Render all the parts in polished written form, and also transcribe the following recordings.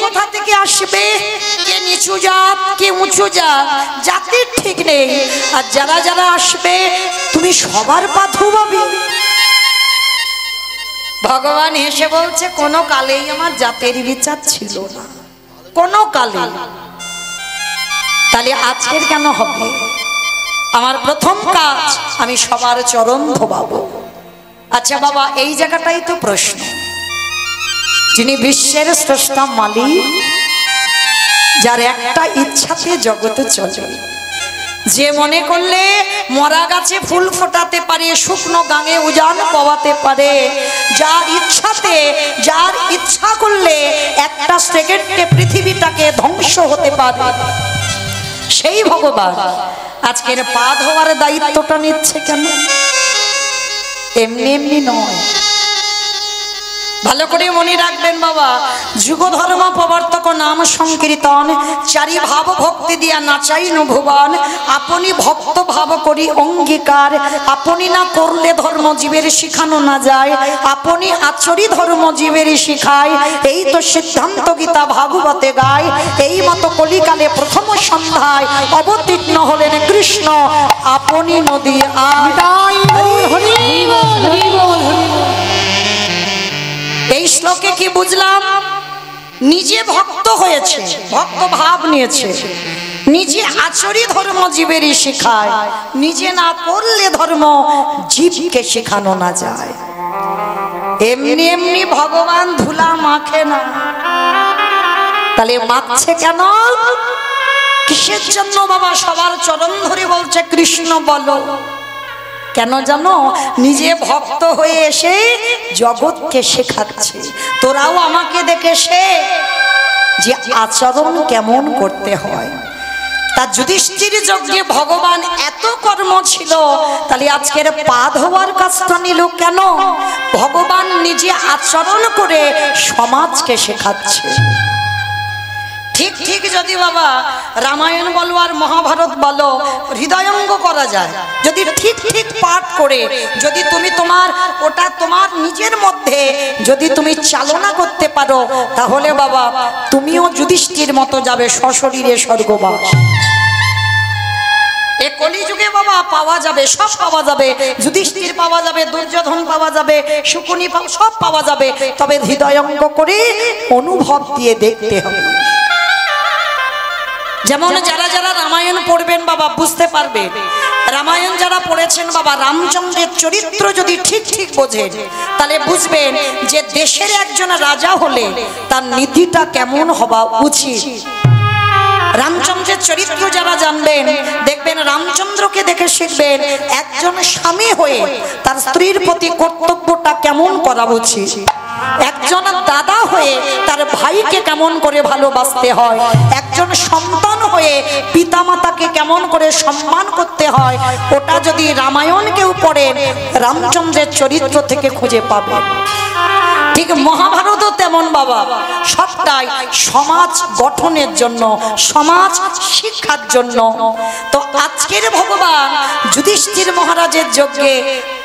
কোথা থেকে আসবে, কে নিচু জাত কে উঁচু জাত, জাতির ঠিক নেই। আর যারা যারা আসবে তুমি সবার পা ধোবাবে। ভগবান হেসে বলছে কোনো কালেই আমার জাতের বিচার ছিল না, কোনো কালে। তাহলে আজকের কেন হবে? আমার প্রথম কাজ আমি সবার চরণ ধোবাবো। আচ্ছা বাবা, এই জায়গাটাই তো প্রশ্ন, যিনি বিশ্বের স্রষ্টা মালিক, যার একটা ইচ্ছাতে জগতে চলে, যে মনে করলে মরা গাছে ফুল ফোটাতে পারে, শুকনো গাঙে উজান পাওয়াতে পারে, যার ইচ্ছাতে, যার ইচ্ছা করলে একটা সেকেন্ডে পৃথিবীটাকে ধ্বংস হতে পারে, সেই ভগবান আজকের পা ধোয়ার দায়িত্বটা নিচ্ছে কেন? এমনি এমনি নয়। ভালো করে মনে রাখবেন বাবা, যুগ ধর্ম প্রবর্তক নাম সংকীর্তন, চারি ভাব ভক্তি দিয়া নাচাইন ভুবন, আপনি ভক্ত ভাব করি অঙ্গীকার, আপনি না করলে ধর্ম জীবের শিখানো না যায়, আপনি আচরি ধর্ম জীবের শিখায়, এই তো সিদ্ধান্ত গীতা ভাগবতে গায়। এই মতো কলিকালে প্রথম সন্ধ্যায় অবতীর্ণ হলেন কৃষ্ণ, আপনি নদী আয়। এই শ্লোকে কি বুঝলাম? নিজে ভক্ত হয়েছে, ভক্ত ভাব নিয়েছে, নিজে আচরি ধর্ম জীবেরই শিখায়, নিজে না করলে ধর্ম জীবকে শেখানো না যায়। এমনি এমনি ভগবান ধুলা মাখে না। তাহলে মাখছে কেন? কিসের জন্য বাবা? সবার চরণ ধরে বলছে কৃষ্ণ বলো। কেন জানো? নিজে ভক্ত হয়ে এসে জগৎকে শেখাচ্ছে, তোরাও আমাকে দেখে শেখ যে আচরণ কেমন করতে হয়। তার যুধিষ্ঠির যজ্ঞে ভগবান এত কর্ম ছিল, তাহলে আজকের পা ধোয়ার কাজটা নিল কেন? ভগবান নিজে আচরণ করে সমাজকে শেখাচ্ছে। ঠিক ঠিক যদি বাবা রামায়ণ বলো আর মহাভারত বলো হৃদয়ঙ্গ করা যায়, যদি ঠিক ঠিক পাঠ করে, যদি তুমি তোমার ওটা তোমার নিজের মধ্যে যদি তুমি চালনা করতে পারো, তাহলে বাবা তুমিও যুধিষ্ঠির মতো যাবে সশরীরে স্বর্গবাস। এ কলিযুগে বাবা পাওয়া যাবে, সব পাওয়া যাবে, যুধিষ্ঠির পাওয়া যাবে, দুর্যোধন পাওয়া যাবে, শকুনি সব পাওয়া যাবে, তবে হৃদয়ঙ্গ করে অনুভব দিয়ে দেখতে হবে। যেমন যারা যারা রামায়ণ পড়বেন বাবা বুঝতে পারবে, রামায়ণ যারা পড়েছেন বাবা রামচন্দ্রের চরিত্র যদি ঠিক ঠিক বোঝেন, তাহলে বুঝবেন যে দেশের একজন রাজা হলে তার নীতিটা কেমন হওয়া উচিত। রামচন্দ্রের চরিত্র যারা জানবেন, দেখবেন রামচন্দ্রকে দেখে শিখবেন একজন স্বামী হয়ে তার স্ত্রীর প্রতি কর্তব্যটা কেমন করা উচিত, একজন দাদা হয়ে তার ভাইকে কেমন করে ভালোবাসতে হয়, একজন সন্তান হয়ে পিতামাতাকে কেমন করে সম্মান করতে হয়, ওটা যদি রামায়ণ কেউ পড়েন রামচন্দ্রের চরিত্র থেকে খুঁজে পাবে। ঠিক মহাভারতও তেমন বাবা, সবটাই সমাজ গঠনের জন্য, সমাজ শিক্ষার জন্য। তো আজকের ভগবান যুধিষ্ঠির মহারাজের যজ্ঞে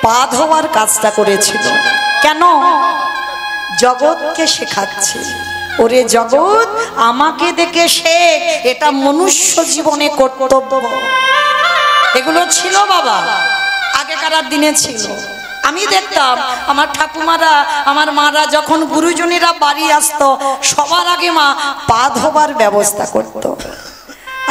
পা ধোয়ার কাজটা করেছিল কেন? জগৎকে শেখাচ্ছে, ওরে জগৎ আমাকে দেখে শেখ, এটা মনুষ্য জীবনে কর্তব্য। এগুলো ছিল বাবা, আগেকার দিনে ছিল। আমি দেখতাম আমার ঠাকুমারা, আমার মারা যখন গুরুজনেরা বাড়ি আসতো, সবার আগে মা পা ধোবার ব্যবস্থা করত।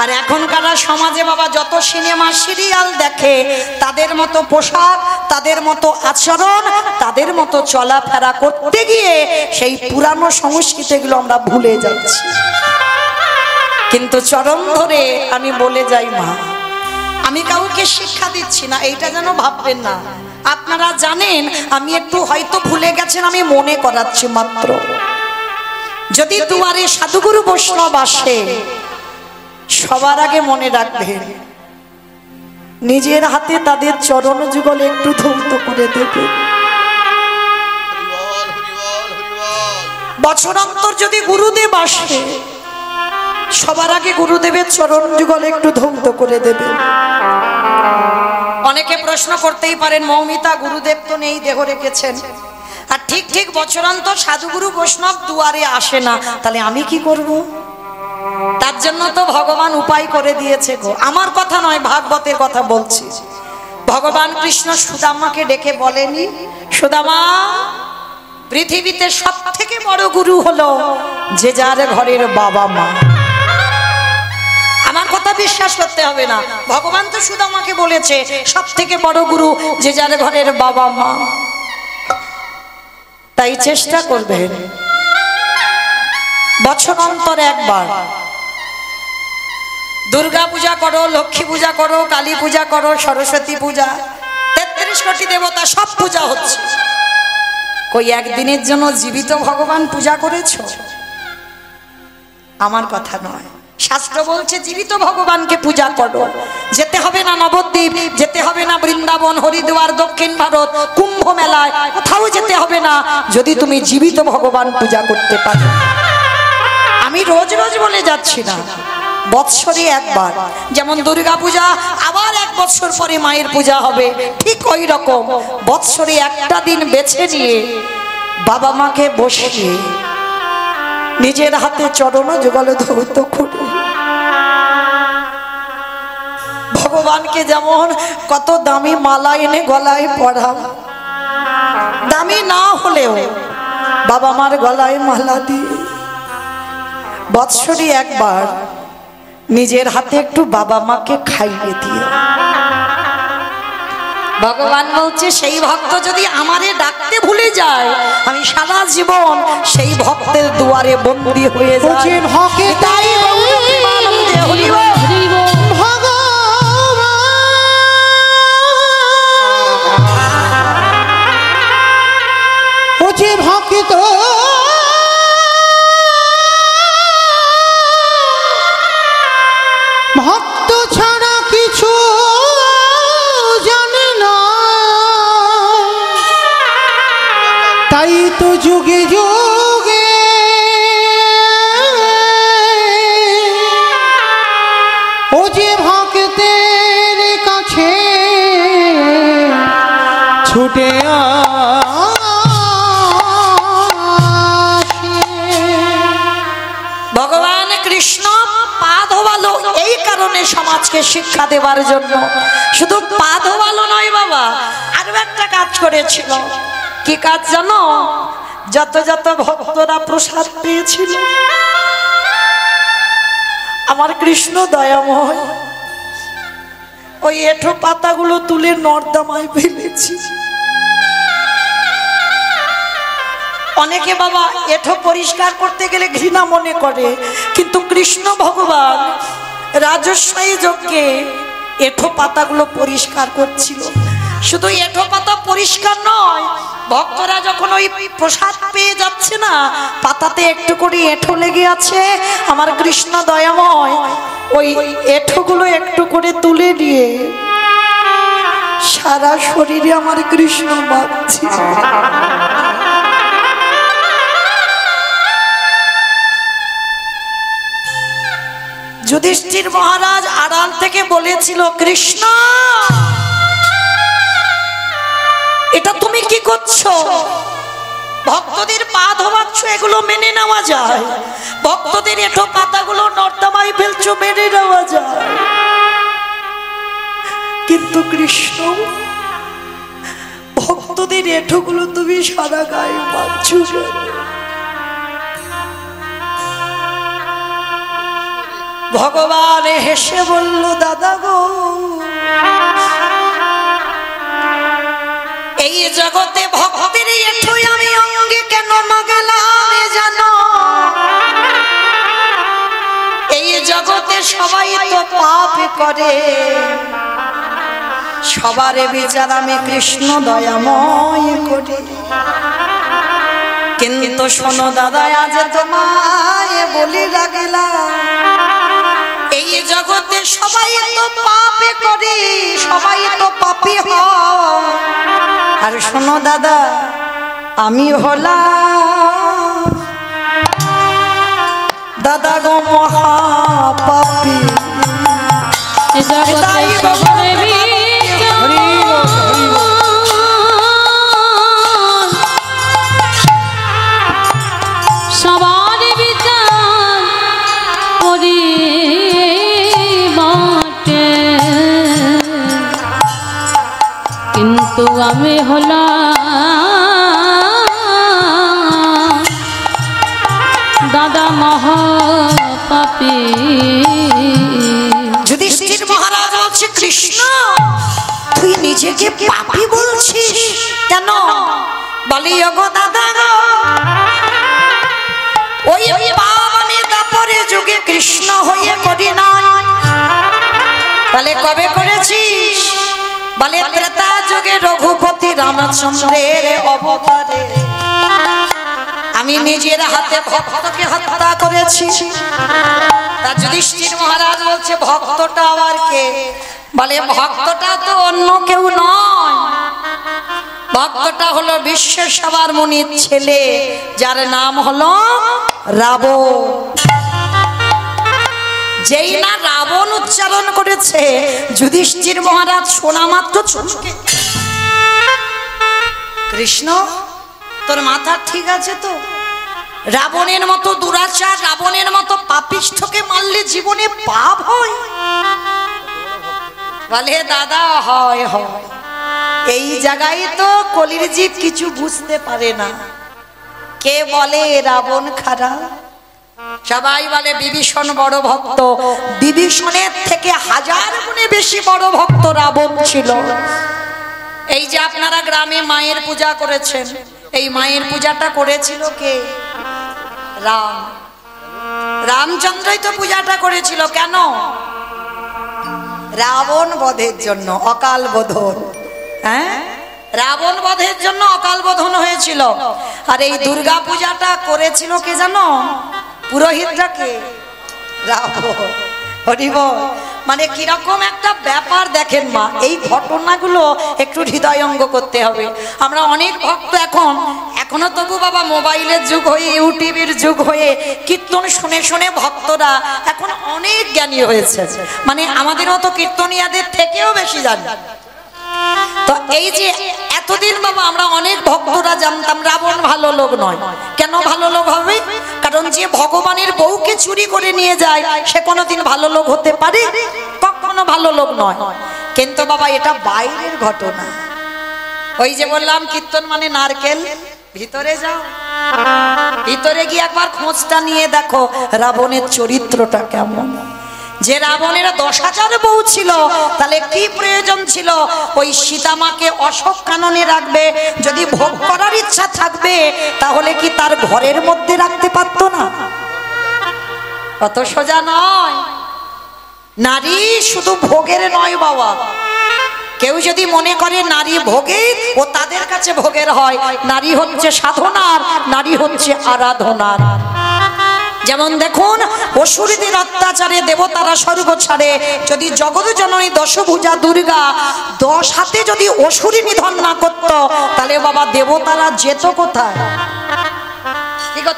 আর এখনকার সমাজে বাবা যত সিনেমা সিরিয়াল দেখে, তাদের মতো পোশাক, তাদের মতো আচরণ, তাদের মতো চলাফেরা করতে গিয়ে সেই পুরানো সংস্কৃতিগুলো আমরা ভুলে যাচ্ছি। কিন্তু চরণ ধরে আমি বলে যাই মা, আমি কাউকে শিক্ষা দিচ্ছি না, এইটা যেন ভাববেন না। আপনারা জানেন আমি একটু হয়তো ভুলে গেছেন, আমি মনে করাচ্ছি মাত্র। যদি দুয়ারে সাধুগুরু বৈষ্ণব আসে, সবার আগে মনে রাখবেন নিজের হাতে তাদের চরণ যুগল একটু ধৌত করে দেবে। বছরান্তর যদি গুরুদেব আসে, সবার আগে গুরুদেবের চরণ যুগল একটু ধৌত করে দেবে। অনেকে প্রশ্ন করতেই পারেন, মৌমিতা গুরুদেব তো নেই, দেহ রেখেছেন। আর ঠিক ঠিক বছরান্তর সাধুগুরু বৈষ্ণব দুয়ারে আসে না, তাহলে আমি কি করব? তার জন্য তো ভগবান উপায় করে দিয়েছে গো। আমার কথা নয়, ভাগবতের কথা বলছি। ভগবান কৃষ্ণ সুদামাকে ডেকে বলেনি, সুদামা, পৃথিবীতে সব থেকে বড় গুরু হলো যে যার ঘরের বাবা মা। আমার কথা বিশ্বাস করতে হবে না, ভগবান তো সুদামাকে বলেছে সব থেকে বড় গুরু যে যার ঘরের বাবা মা। তাই চেষ্টা করবেন বছর অন্তর একবার দুর্গা পূজা করো, লক্ষ্মী পূজা করো, কালী পূজা করো, সরস্বতী পূজা, 33 কোটি দেবতা সব পূজা হচ্ছে। কই একদিনের জন্য জীবিত ভগবান পূজা করেছো? আমার কথা নয়, শাস্ত্র বলছে জীবিত ভগবানকে পূজা করো। যেতে হবে না নবদ্বীপ, যেতে হবে না বৃন্দাবন, হরিদ্বার, দক্ষিণ ভারত, কুম্ভ মেলায়, কোথাও যেতে হবে না যদি তুমি জীবিত ভগবান পূজা করতে পারো। আমি রোজ রোজ বলে যাচ্ছি না, বৎসরে একবার, যেমন দুর্গা পূজা আবার 1 বছর পরে মায়ের পূজা হবে, ঠিক ওই রকম বৎসরে একটা দিন বেছে নিয়ে বাবা মাকে বসিয়ে নিজের হাতে চরণ যুগল ধৌত করে ভগবানকে যেমন কত দামি মালা এনে গলায় পরাও, দামি না হলেও বাবা মার গলায় মালা দিয়ে বৎসরে একবার নিজের হাতে একটু বাবা মাকে খাইয়ে দিও। ভগবান বলছে সেই ভক্ত যদি আমারে ডাকতে ভুলে যায়, আমি সারা জীবন সেই ভক্তের দুয়ারে বন্দী হয়ে যাই। তাই ভক্ত ভক্ত ছাড়া কিছু জানে না, তাই তো যুগে যুগে ও যে ভক্তের কাছে ছুটে ভগবান কৃষ্ণ পা ধোয়ালো এই কারণে সমাজকে শিক্ষা দেওয়ার জন্য। শুধু পা ধোয়ালো নয় বাবা, আরো একটা কাজ করেছিল। কি কাজ জানো? যত যত ভক্তরা প্রসাদ পেয়েছিল, আমার কৃষ্ণ দয়াময় ওই এঁঠো পাতাগুলো তুলে নর্দমায় ফেলেছি। অনেকে বাবা এঁঠো পরিষ্কার করতে গেলে ঘৃণা মনে করে, কিন্তু কৃষ্ণ ভগবান রাজস্বী যজ্ঞে এঁঠো পাতাগুলো পরিষ্কার করছিল। শুধু এঁঠো পাতা পরিষ্কার নয়, ভক্তরা যখন ওই প্রসাদ পেয়ে যাচ্ছে না, পাতাতে একটু করে এঁঠো লেগে আছে, আমার কৃষ্ণ দয়াময় ওই এঁঠোগুলো একটু করে তুলে নিয়ে সারা শরীরে আমার কৃষ্ণ মাখছে। যুধিষ্ঠির মহারাজ আড়াল থেকে বলেছিল, কৃষ্ণ এটা তুমি কি করছো? ভক্তদের পা ধোয়াচ্ছ, এগুলো মেনে নেওয়া যায়। ভক্তদের এঁঠো পাতাগুলো নর্দমায় ফেলছো, মেনে নেওয়া যায়। কিন্তু কৃষ্ণ ভক্তদের এঁঠোগুলো তুমি সারা গায়ে মাখছো। ভগবান হেসে বলল, দাদা গো, এই জগতে ভক্তের এঁঠোই আমি অঙ্গে কেন মাগলাম জানো? এই জগতে সবাই তো পাপ করে, সবার বিচার আমি কৃষ্ণ দয়াময় করি। কিন্তু শোনো দাদা, আজ তোমায় বলি লাগলাম, এই জগতে সবাই তো পাপে করে, সবাই তো পাপী হয়। আর শোনো দাদা, আমি হলাম দাদা গো মহাপাপী। আমি হলাম দাদা মহাপাপী। যুধিষ্ঠির মহারাজ বলছে, কৃষ্ণ তুই নিজেকে পাপী বলছিস কেন? বলি ওগো দাদা গো, ওই পাপ আমি দাপরে যুগে কৃষ্ণ হয়ে করি নাই। বলে কবে করেছিস? বলে ত্রেতা যুগে রঘুপতি রামচন্দ্রের অবতারে আমি নিজের হাতে ভক্তকে হত্যা করেছি। তা যুধিষ্ঠির মহারাজ বলছে, ভক্তটা আবার কে? বলে ভক্তটা তো অন্য কেউ নয়, ভক্তটা হলো বিশ্বেশ্বর মুনির ছেলে, যার নাম হলো রাবণ। যেই না রাবণ উচ্চারণ করেছে, যুধিষ্ঠির মহারাজ শোনা মাত্র চমকে, কৃষ্ণ তোর মাথা ঠিক আছে তো? রাবণের মতো দুরাচার, রাবণের মতো পাপিষ্ঠকে মারলে জীবনে পাপ হয়? বলে দাদা হয় হয়। এই জায়গায় তো কলির জীব কিছু বুঝতে পারে না। কে বলে রাবণ খারাপ? সবাই বলে বিভীষণ বড় ভক্ত। বিভীষণের থেকে 1000 গুণে বেশি বড় ভক্ত রাবণ ছিল। এই যে আপনারা গ্রামে মায়ের পূজা করেছেন, এই মায়ের পূজাটা করেছিল কে? রাম। রামচন্দ্রই তো পূজাটা করেছিল। কেন? রাবণ বধের জন্য, অকাল বোধন। হ্যাঁ, রাবণ বধের জন্য অকাল বোধন হয়েছিল। আর এই দুর্গা পূজাটা করেছিল কে জানো? পুরোহিতটাকে রাবণ। হরিব, মানে কিরকম একটা ব্যাপার দেখেন মা, এই ঘটনাগুলো একটু হৃদয়ঙ্গ করতে হবে। আমরা অনেক ভক্ত এখনো তবু বাবা মোবাইলের যুগ হয়ে, ইউটিউবের যুগ হয়ে কীর্তন শুনে শুনে ভক্তরা এখন অনেক জ্ঞানী হয়েছে, মানে আমাদের মতো কীর্তনিয়াদের থেকেও বেশি জানি। তো এই যে এতদিন বাবা আমরা অনেক ভক্তরা জানতাম রাবণ ভালো লোক নয়। কেন ভালো লোক হবে? কারণ যে ভগবানের বউকে চুরি করে নিয়ে যায় সে কোনোদিন ভালো লোক হতে পারে? কখনো ভালো লোক নয়। কিন্তু বাবা এটা বাইরের ঘটনা। ওই যে বললাম কীর্তন মানে নারকেল, ভিতরে যাও, ভিতরে গিয়ে একবার খোঁজটা নিয়ে দেখো রাবণের চরিত্রটা কেমন। যে রাবণের 10,000 বউ ছিল, তাহলে কি প্রয়োজন ছিল ওই সীতামাকে অশোক কাননে রাখবে? যদি ভোগ করার ইচ্ছা থাকবে তাহলে কি তার ঘরের মধ্যে রাখতে পারতো না? অত সোজা নয়। নারী শুধু ভোগের নয় বাবা। কেউ যদি মনে করে নারী ভোগে, ও তাদের কাছে ভোগের হয়। নারী হচ্ছে সাধনার, নারী হচ্ছে আরাধনার। যেমন দেখুন, অসুরদের অত্যাচারে দেবতারা স্বর্গ ছাড়ে। যদি জগৎ জননী দশভুজা দুর্গা 10 হাতে যদি অসুরী নিধন না করত, তাহলে বাবা দেবতারা যেত কোথায়?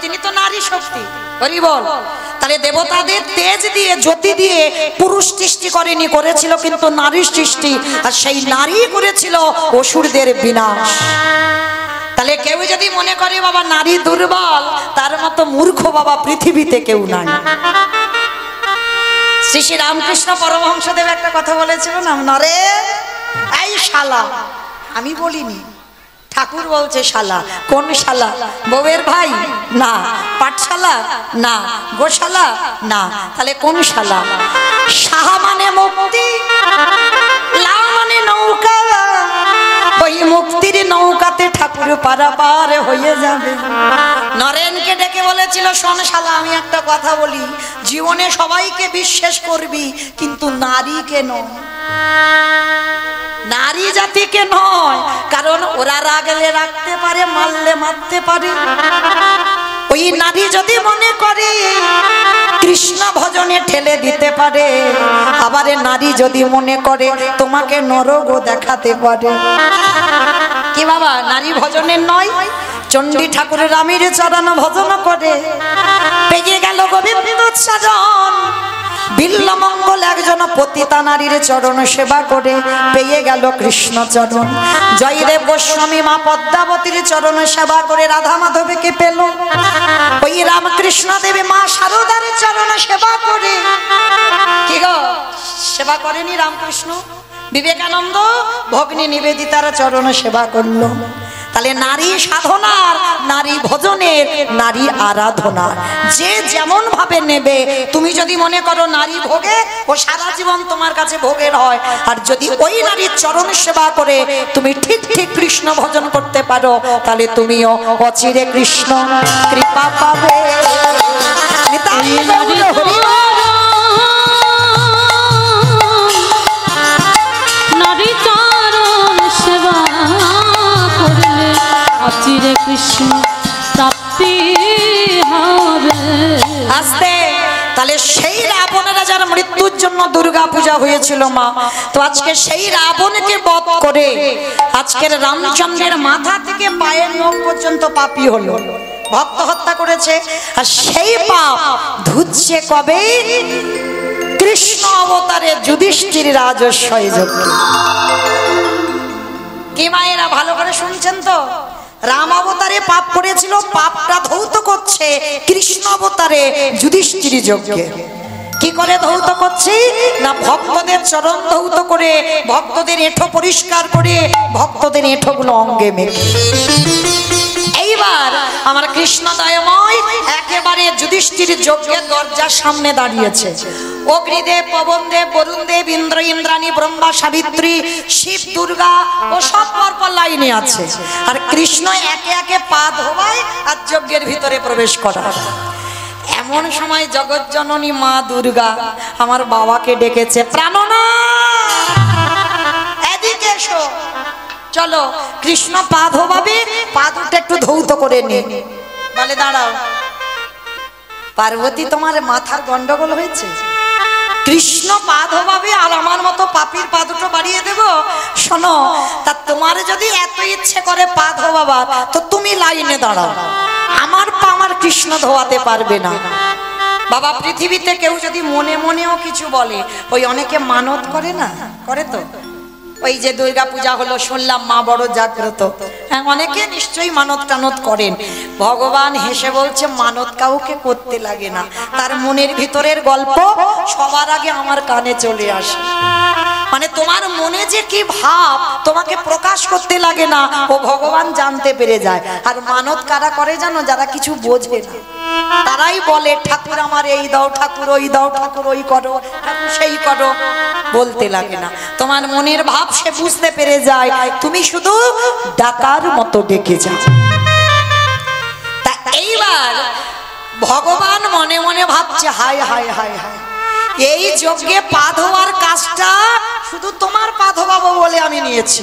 তিনি তো নারী শক্তি। হরি বল। তাহলে দেবতাদের তেজ দিয়ে, জ্যোতি দিয়ে পুরুষ সৃষ্টি করেনি, করেছিল কিন্তু নারী সৃষ্টি। আর সেই নারী করেছিল অসুরদের বিনাশ। তাহলে কেউ যদি মনে করে বাবা নারী দুর্বল, তার মতো মূর্খ বাবা পৃথিবীতে কেউ নাই। শ্রী শ্রী রামকৃষ্ণ পরমহংসদেব একটা কথা বলেছিল না, নরে এই শালা। আমি বলিনি, ঠাকুর বলছে শালা। কোন শালা? বউয়ের ভাই না, পাঠশালা না, গোশালা না, তাহলে কোন শালা? সাহা মানে মুক্তি, লা মানে নৌকা। ওই মুক্তির নৌকাতে ঠাকুর পারাপার হয়ে যাবে। নরেনকে ডেকে বলেছিল, শোন শালা, আমি একটা কথা বলি, জীবনে সবাইকে বিশ্বাস করবি কিন্তু নারীকে নয়, নারী জাতিকে নয়। কারণ ওরা রাগলে রাখতে পারে, মারলে মারতে পারে। ওই নারী যদি মনে করে কৃষ্ণ ভজনে ঠেলে দিতে পারে, আবার নারী যদি মনে করে তোমাকে নরকও দেখাতে পারে। কি বাবা, নারী ভজনের নয়? চণ্ডী ঠাকুরের রামের চরণ ভজন করে পেয়ে গেল গোবিন্দ চরণ। বিল্লমঙ্গল একজন পতিতা নারীর চরণ সেবা করে পেয়ে গেল কৃষ্ণ চরণ। জয়দেব গোস্বামী মা পদ্মাবতীর চরণ সেবা করে রাধা মাধবকে পেল। ওই রামকৃষ্ণ দেবী মা শারদার চরণ সেবা করে, কি গো সেবা করেনি রামকৃষ্ণ? বিবেকানন্দ ভগ্নী নিবেদিতার চরণ সেবা করলো। তাহলে নারী সাধনার, নারী ভজনের, নারী আরাধনার যে যেমন ভাবে নেবে। তুমি যদি মনে করো নারী ভোগে, ও সারা জীবন তোমার কাছে ভোগের হয়। আর যদি ওই নারীর চরণ সেবা করে তুমি ঠিক ঠিক কৃষ্ণ ভজন করতে পারো, তাহলে তুমিও অচিরে কৃষ্ণ কৃপা পাবে। নারী চরণ সেবা করলে অচিরে কৃষ্ণ প্রাপ্তি হবে। আস্তে তাহলে সেই রাবণেরা যার মৃত্যুর জন্য দুর্গা পূজা হয়েছিল মা, তো আজকে সেই রাবণকে বধ করে আজকের রামচন্দ্রের মাথা থেকে পায়ের নখ পর্যন্ত পাপী হলো, ভক্ত হত্যা করেছে। আর সেই পাপ ধুচ্ছে কবে? কৃষ্ণ অবতারে যুধিষ্ঠির রাজস্বয় যজ্ঞে। কি মায়েরা ভালো করে শুনছেন তো? রাম অবতারে পাপ করেছিল, পাপটা ধৌত করছে কৃষ্ণ অবতারে যুধিষ্ঠির যজ্ঞে। কি করে ধৌত করছি না, ভক্তদের চরণ ধৌত করে, ভক্তদের এঁঠো পরিষ্কার করে, ভক্তদের এঁঠোগুলো অঙ্গে মেখে। এইবার আমার কৃষ্ণ দয়াময় একেবারে যুধিষ্ঠির যজ্ঞের দরজার সামনে দাঁড়িয়েছে। অগ্নিদেব, পবনদেব, বরুণদেব, ইন্দ্র, ইন্দ্রাণী, ব্রহ্মা, সাবিত্রী, শিব, দুর্গা ও সব পরপর লাইনে আছে। আর কৃষ্ণ একে একে পা ধোয়ায় আর যজ্ঞের ভিতরে প্রবেশ করা। এমন সময় জগজ্জননী মা দুর্গা আমার বাবাকে ডেকেছে, প্রাণনাথ এদিকে এসো, চলো কৃষ্ণ পা ধোবাবে, পা দুটো একটু ধৌত করে নে। বলে দাঁড়াও পার্বতী, তোমার মাথার গন্ডগোল হয়েছে? কৃষ্ণ পা ধোবাবে আর আমার মতো পাপীর পা দুটো বাড়িয়ে দেব? শোনো, তা তোমার যদি এত ইচ্ছে করে পা ধোবাবার, তো তুমি লাইনে দাঁড়াও, আমার পা আমার কৃষ্ণ ধোয়াতে পারবে না। বাবা, পৃথিবীতে কেউ যদি মনে মনেও কিছু বলে, ওই অনেকে মানত করে না, করে তো? ওই যে দুর্গা পূজা হলো, শুনলাম মা বড় জাগ্রত, হ্যাঁ অনেকে নিশ্চয়ই মানত টানত করেন। ভগবান হেসে বলছে, মানত কাউকে করতে লাগে না, তার মনের ভিতরের গল্প সবার আগে আমার কানে চলে আসে। মানে তোমার মনে যে কি ভাব তোমাকে প্রকাশ করতে লাগে না, ও ভগবান জানতে পেরে যায়। আর মানত কারা করে জানো? যারা কিছু বোঝে না, তারাই বলে ঠাকুর আমার এই দাও, ঠাকুর ওই দাও, ঠাকুর ওই করো, ঠাকুর সেই করো, বলতে লাগে না। তোমার মনের ভাব সে বুঝতে পেরে যায়, তুমি শুধু ডাকার মতো ডেকে যাও। তা এইবার ভগবান মনে মনে ভাবছে, হায় হায় হায় হায়, এই যজ্ঞে পা ধোয়ার কাজটা শুধু তোমার পা ধোয়াবো বলে আমি নিয়েছি,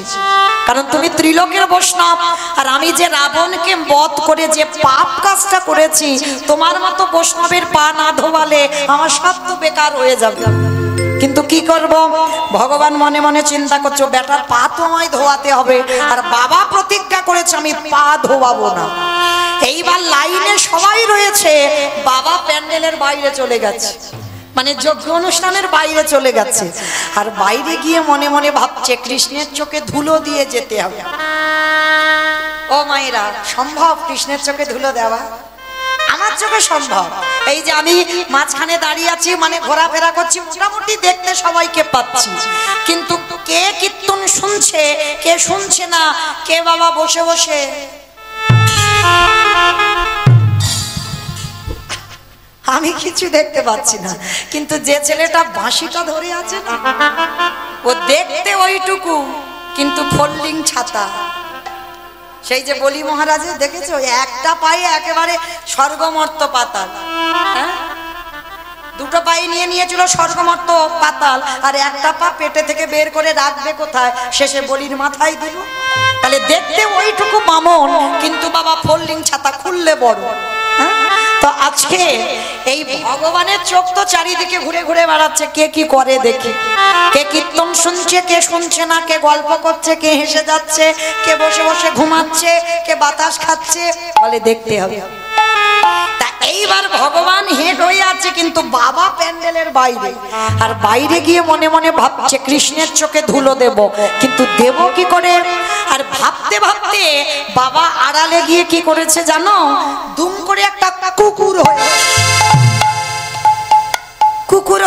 কারণ তুমি ত্রিলোকের বৈষ্ণব। আর আমি যে রাবণকে বধ করে যে পাপ কাজটা করেছি, তোমার মতো বৈষ্ণবের পা না ধোয়ালে আমার সব তো বেকার হয়ে যাবে। কিন্তু কি করব? ভগবান মনে মনে চিন্তা করছো, বেটার পা তো আমায় ধোয়াতে হবে, আর বাবা প্রতিজ্ঞা করেছে আমি পা ধোয়াবো না। এইবার লাইনে সবাই রয়েছে, বাবা প্যান্ডেলের বাইরে চলে গেছে, মানে যজ্ঞ অনুষ্ঠানের বাইরে চলে গেছে। আর বাইরে গিয়ে মনে মনে ভাবছে, কৃষ্ণের চোখে ধুলো দিয়ে যেতে হবে। ও মায়েরা, সম্ভব কৃষ্ণের চোখে ধুলো দেওয়া? আমার চোখে সম্ভব। এই যে আমি মাঝখানে দাঁড়িয়ে আছি, মানে ঘোরাফেরা করছি, মোটামুটি দেখতে সবাইকে পাচ্ছি, কিন্তু কে কীর্তন শুনছে, কে শুনছে না, কে বাবা বসে বসে আমি কিছু দেখতে পাচ্ছি না। কিন্তু যে ছেলেটা বাঁশিটা ধরে আছে না, ও দেখতে ওইটুকু, কিন্তু ফোল্ডিং ছাতা। সেই যে বলি মহারাজের দেখেছো, একটা পায়ে একেবারে স্বর্গমর্ত পাতাল, হ্যাঁ দুটো পায়ে নিয়ে নিয়েছিল স্বর্গমর্ত পাতাল, আর একটা পা পেটে থেকে বের করে রাখবে কোথায়, শেষে বলির মাথায় দিল। তাহলে দেখতে ওইটুকু বামন, কিন্তু বাবা ফোল্ডিং ছাতা, খুললে বড়। তো আজকে এই ভগবানের চোখ তো চারিদিকে ঘুরে ঘুরে বেড়াচ্ছে, কে কি করে দেখি, কে কীর্তন শুনছে, কে শুনছে না, কে গল্প করছে, কে হেসে যাচ্ছে, কে বসে বসে ঘুমাচ্ছে, কে বাতাস খাচ্ছে, বলে দেখতে হবে। তা এইবার ভগবান হেড হয়ে আছে, কিন্তু বাবা প্যান্ডেলের বাইরে। আর বাইরে গিয়ে মনে মনে ভাবছে, কৃষ্ণের চোখে ধুলো দেব, কিন্তু দেব কি করে? আর ভাবতে ভাবতে বাবা আড়ালে গিয়ে কি করেছে জানো? দুম করে একটা কুকুর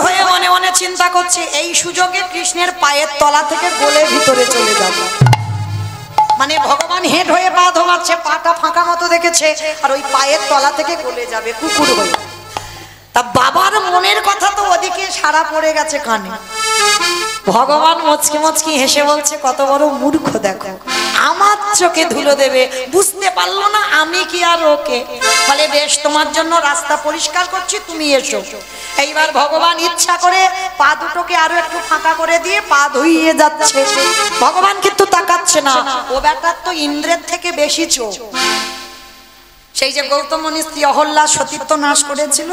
হয়ে মনে মনে চিন্তা করছে, বলছে এই সুযোগে কৃষ্ণের পায়ের তলা থেকে গলে ভিতরে চলে যাবে। মানে ভগবান হেড হয়ে পা ধোয়াচ্ছে, পাটা ফাঁকা মতো দেখেছে, আর ওই পায়ের তলা থেকে গলে যাবে কুকুর হয়ে। তা বাবার মনের কথা তো ওদিকে সারা পড়ে গেছে কানে। ভগবান মুচকি মুচকি হেসে বলছে কত বড় মূর্খ, দেখো আমার চোখে ধুলো দেবে, বুঝতে পারলো না আমি কি আর ওকে। বলে বেশ, তোমার জন্য রাস্তা পরিষ্কার করছি, তুমি এসো। এইবার ভগবান ইচ্ছা করে পা দুটোকে আরো একটু ফাঁকা করে দিয়ে পা ধুইয়ে যাচ্ছে। ভগবান কিন্তু তাকাচ্ছে না, ও ব্যাটার তো ইন্দ্রের থেকে বেশি চোখ। সেই যে গৌতম মুনির স্ত্রী অহল্যা সতীত্ব নাশ করেছিল,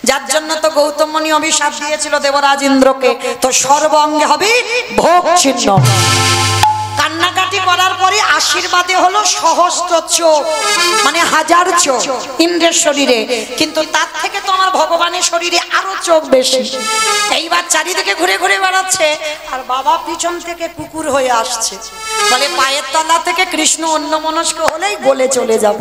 যার জন্য তো গৌতম মুনি অভিশাপ দিয়েছিল দেবরাজ ইন্দ্রকে, তো সর্ব অঙ্গে হবে ভোগ চিহ্ন। কান্নাকাটি করার পরে আশীর্বাদে হলো সহস্র চোখ, মানে 1000 চোখ ইন্দ্রের শরীরে, কিন্তু তার থেকে তো আমার ভগবানের শরীরে আরো চোখ বেশি। এইবার চারিদিকে ঘুরে ঘুরে বেড়াচ্ছে, আর বাবা পিছন থেকে কুকুর হয়ে আসছে। বলে পায়ের তলা থেকে কৃষ্ণ অন্যমনস্ক হলেই গলে চলে যাব।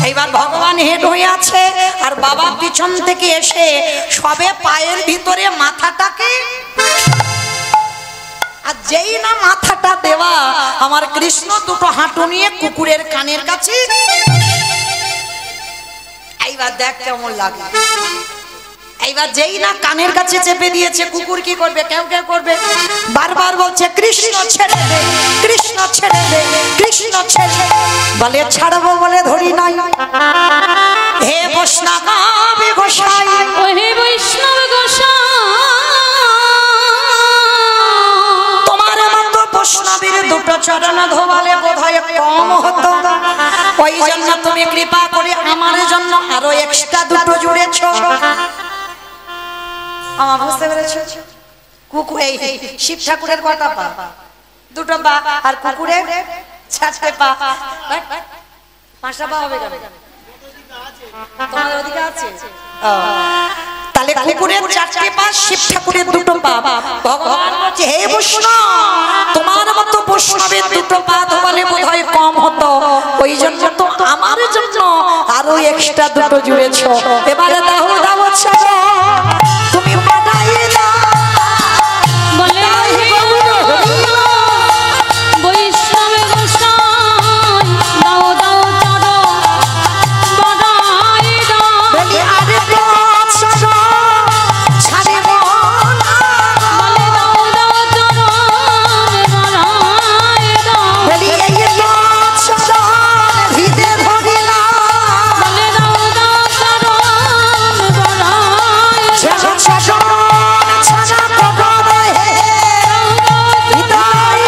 এইবার ভগবান হেড হয়ে আছে, আর বাবা পিছন থেকে এসে সবে পায়ের ভিতরে মাথাটাকে, আর যেই না মাথাটা দেওয়া, আমার কৃষ্ণ দুটো হাঁটু নিয়ে কুকুরের কানের কাছে। এইবার দেখ কেমন লাগে। এইবার যেই না কানের কাছে চেপে দিয়েছে, কুকুর কি করবে, কেউ কেউ করবে, বারবার বলছে কৃষ্ণ ছেড়ে দে, কৃষ্ণ ছেড়ে দে, কৃষ্ণ ছেড়ে দে। বলে ছাড়বো বলে ধরি নাই। হে বৈষ্ণব গোসাই, ও হে বৈষ্ণব গোসাই, তোমার মতো বৈষ্ণবের দুটো চরণ ধোয়ালে বোধহয় কম হতো, ওই জন্য তুমি কৃপা করে আমার জন্য আরো এক্সট্রা দুটো জুড়েছ। আমার বুঝতে পেরেছ? কুকুর এই শিব ঠাকুরের কটা পা? দুটো পা। আর কুকুরের 4টে পা। 5টা পা হবে কেন? তোমাদের ওদিকে আছে? তাহলে কুকুরের 4টে পা, শিব ঠাকুরের 2টো পা। ভগবান বলছে হে বৈষ্ণব, তোমার মতো বৈষ্ণবের 2টো পা ধোয়ালে বোধহয় কম হতো, ওই জন্য তো আমার জন্য আরো এক্সট্রা 2টো জুড়েছ। এবারে দাও দাও ছাড়ো, তুমি বাড়াই দাও। বলে বৈষ্ণব গোসাই, দাও দাও চরণ বাড়াই দাও। বলি আরে ছাড়ো, ছাড়িব না। বলে দাও দাও চরণ বাড়াই দাও। বলি এই ছাড়ো, হৃদে ধরিলা। বলে দাও দাও চরণ বাড়াই দাও। ছাড়ো ছাড়া করো হে হৃদয়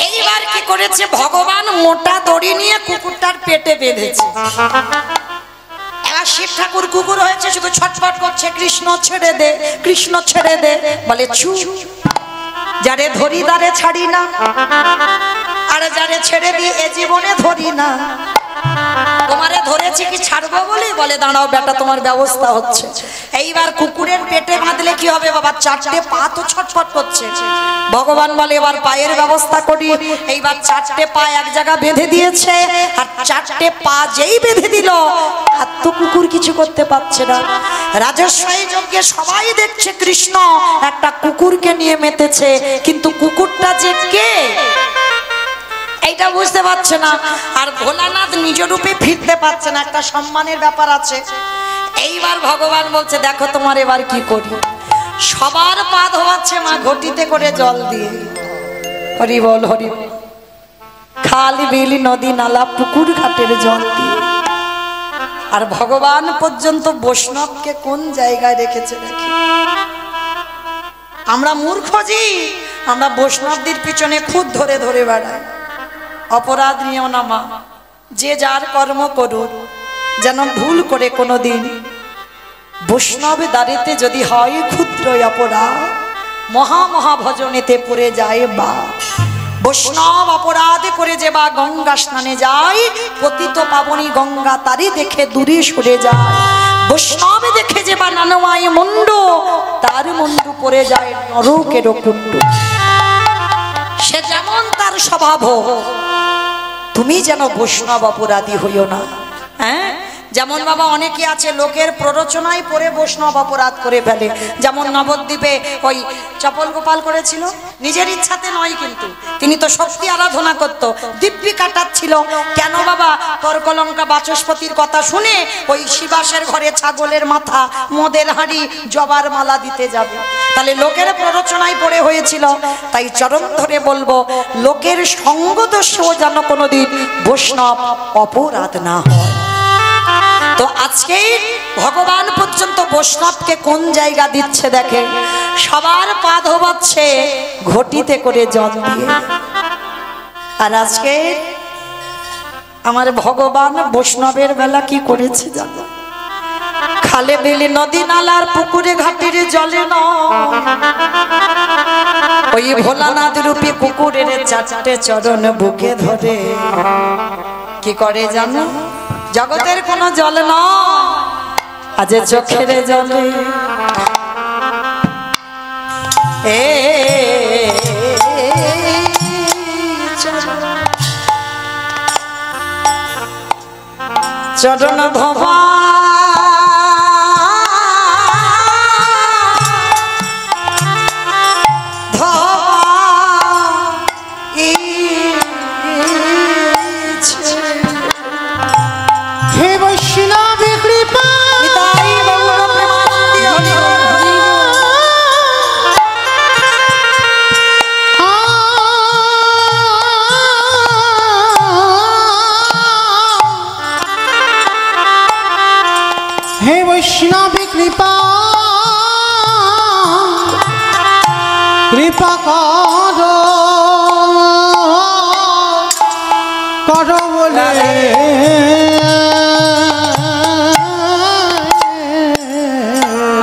এইবার কি করেছে ভগবান, মোটা দড়ি নিয়ে কুকুরটার পেটে বেঁধেছে। এবার শিব ঠাকুর কুকুর হয়েছে, শুধু ছটফট করছে কৃষ্ণ ছেড়ে দে, কৃষ্ণ ছেড়ে দে। বলে ছু, যারে ধরি তারে ছাড়ি না, আর যারে ছেড়ে দিয়ে এ জীবনে ধরি না। তোমারে ধরেছি কি ছাড়বো বলে? বলে দাঁড়াও বেটা, তোমার ব্যবস্থা হচ্ছে। এইবার কুকুরের পেটে বাঁধলে কি হবে বাবা? 4টে পা তো ছটফট করছে। ভগবান বলে এবার পায়ের ব্যবস্থা করি। এইবার 4টে পা এক জায়গা বেঁধে দিয়েছে, আর 4টে পা যেই বেঁধে দিল, আর তো কুকুর কিছু করতে পারছে না। রাজস্বী যজ্ঞে সবাই দেখছে কৃষ্ণ একটা কুকুরকে নিয়ে মেতেছে, কিন্তু কুকুরটা যে কে এইটা বুঝতে পারছে না। আর ভোলানাথ নিজ রূপে ফিরতে পারছে না, একটা সম্মানের ব্যাপার আছে। এইবার ভগবান বলছে দেখো তোমার এবার কি করি। সবার পা ধোয়াচ্ছে মা ঘটিতে করে জল দিয়ে, হরি বল হরি বল, খাল বিল নদী নালা পুকুর ঘাটের জল দিয়ে। আর ভগবান পর্যন্ত বৈষ্ণবকে কোন জায়গায় রেখেছে দেখি। আমরা মূর্খ জি, আমরা বৈষ্ণবদের পিছনে খুদ ধরে ধরে বেড়াই। অপরাধ নিও না মা, যে যার কর্ম করুক, যেন ভুল করে কোনোদিন বৈষ্ণব দাঁড়িতে যদি হয় ক্ষুদ্র অপরাধ, মহা মহা ভজনেতে পড়ে যায় বা। বৈষ্ণব অপরাধ করে যে বা গঙ্গা স্নানে যায়, পতিত পাবনী গঙ্গা তারি দেখে দূরে সরে যায়। বৈষ্ণব দেখে যে বা নানমায় মুন্ডু, তার মুন্ডু পড়ে যায় নরকের কুণ্ড। সে যেমন স্বভাব হোক, তুমি যেন বৈষ্ণব অপরাধী হইও না। হ্যাঁ, যেমন বাবা অনেকে আছে লোকের প্ররোচনায় পড়ে বৈষ্ণব অপরাধ করে ফেলে। যেমন নবদ্বীপে ওই চপল গোপাল করেছিল, নিজের ইচ্ছাতে নয়, কিন্তু তিনি তো শক্তি আরাধনা করত, দিব্যি কাটাচ্ছিল। কেন বাবা? তর্কলঙ্কা বাচস্পতির কথা শুনে ওই শিবাসের ঘরে ছাগলের মাথা, মদের হাঁড়ি, জবার মালা দিতে যাবে। তাহলে লোকের প্ররোচনায় পড়ে হয়েছিল। তাই চরণ ধরে বলবো, লোকের সঙ্গ দোষেও যেন কোনোদিন বৈষ্ণব অপরাধ না হয়। তো আজকে ভগবান পর্যন্ত বৈষ্ণবকে কোন জায়গা দিচ্ছে দেখে, সবার পা ধোবাচ্ছে ঘটিতে করে জল দিয়ে। আর আজকে আমার ভগবান বৈষ্ণবের বেলা কি করেছে জানো? খালে বিলে নদী নালার পুকুরে ঘাটের জলে নয়, ওই ভোলানাথ রূপী কুকুরের চারটে চরণ বুকে ধরে কি করে জানো? জগতের কোন জল নয়, আজ চোখের জলে চরণ ধোবা কৃপা করো বলে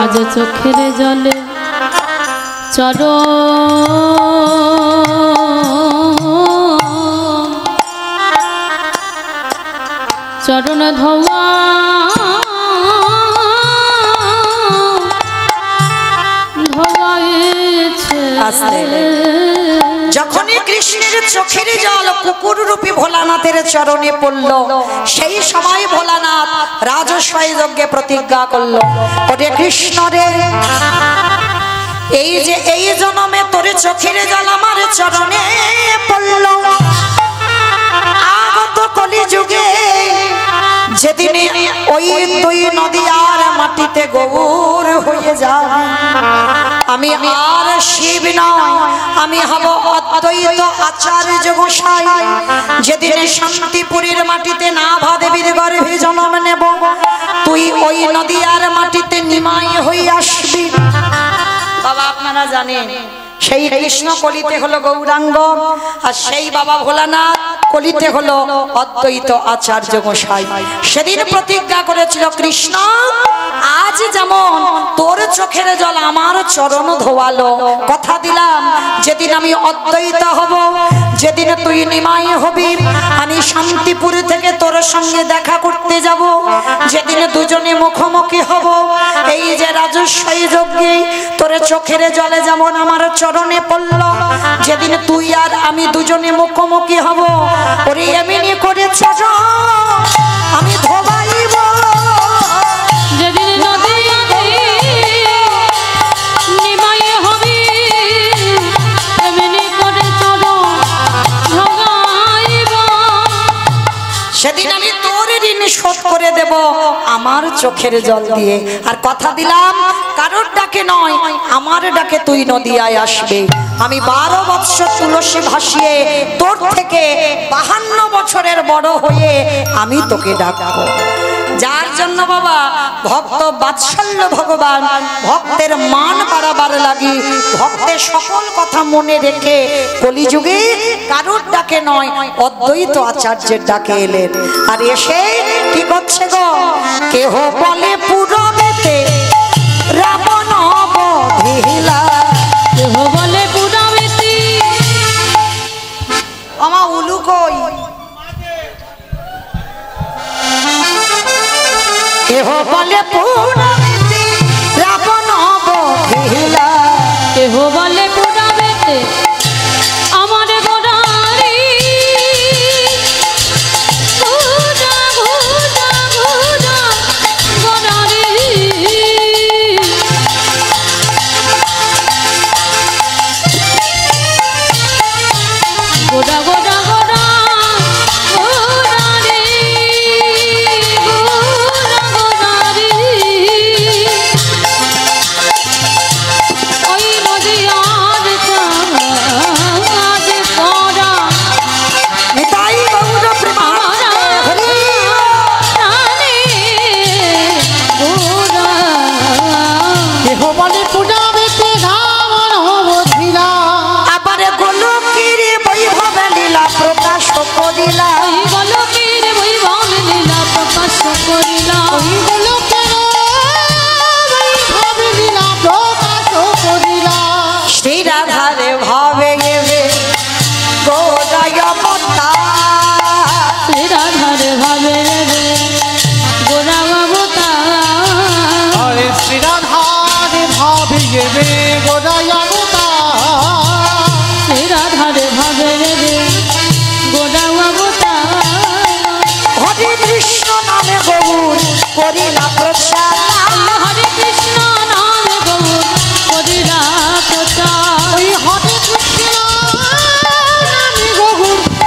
আজ চোখের জলে চরণ ধোয়া যখনই কৃষ্ণের চোখের জল কুকুর রূপী ভোলানাথের চরণে পড়ল, সেই সময় ভোলানাথ রাজস্বয় যজ্ঞে প্রতিজ্ঞা করল, ওরে কৃষ্ণ রে, এই যে এই জন্মে তোর চোখের জল আমার চরণে পড়ল, আগত কলি যুগে যেদিন ওই দুই নদী আর মাটিতে গৌর হয়ে যাবে, আমি আর শিব নয়, আমি হব অদ্বৈত আচার্য গোসাই। যেদিন শান্তিপুরীর মাটিতে নাভা দেবীর গর্ভে জন্ম নেব, তুই ওই নদী আর মাটিতে নিমাই হয়ে আসবি। বাবা আপনারা জানেন, সেই কৃষ্ণ কলিতে হলো গৌরাঙ্গ, আর সেই বাবা ভোলানাথ কলিতে হলো অদ্বৈত আচার্য গোসাই। সেদিন প্রতিজ্ঞা করেছিল, কৃষ্ণ আজ যেমন তোর চোখের জল আমার চরণ ধোয়ালো, কথা দিলাম যেদিন আমি অদ্বৈত হব, যেদিন তুই নিমাই হবি, আমি শান্তিপুর থেকে তোর সঙ্গে দেখা করতে যাব, যেদিন দুজনে মুখোমুখি হব, এই যে রাজস্বই যজ্ঞে তোর চোখের জলে যেমন আমার চরণে পড়ল, যেদিন তুই আর আমি দুজনে মুখোমুখি হব, ওরে এমনি করে চরণ আমি ধোবাইব। যেদিন নদী নিমাই হবি, এমনি করে চরণ ধোবাইব। সেদিন আমি তোর ঋণ শোধ করে দেব আমার চোখের জল দিয়ে। আর কথা দিলাম, কারোর ডাকে নয়, আমার ডাকে তুই নদিয়ায় আসবে। আমি 12 বৎসর তুলসী ভাসিয়ে তোর থেকে 52 বছরের বড় হয়ে আমি তোকে ডাকবো। যার জন্য বাবা ভক্ত বাৎসল্য ভগবান ভক্তের মান বাড়াবার লাগি, ভক্তের সকল কথা মনে রেখে কলিযুগে কারোর ডাকে নয়, অদ্বৈত আচার্যের ডাকে এলেন। আর এসে কি করছে গো? কেহ বলে পুরবেতে রাবণ বধিলা, কেহ বলে পুরাবেতে, আমা উলু কই? কেহ বলে পুরবেতে রাবণ বধিলা, কেহ বলে পুরাবেতে আমার গোড়ারি দেবে গোড়াই অবতার রাধারে ভাবে রে গোড়া অবতার হরে কৃষ্ণ নামে গৌর করিলা প্রচার হরে কৃষ্ণ নাম গৌর করিলা প্রচার ওই হরে কৃষ্ণ নামে গৌর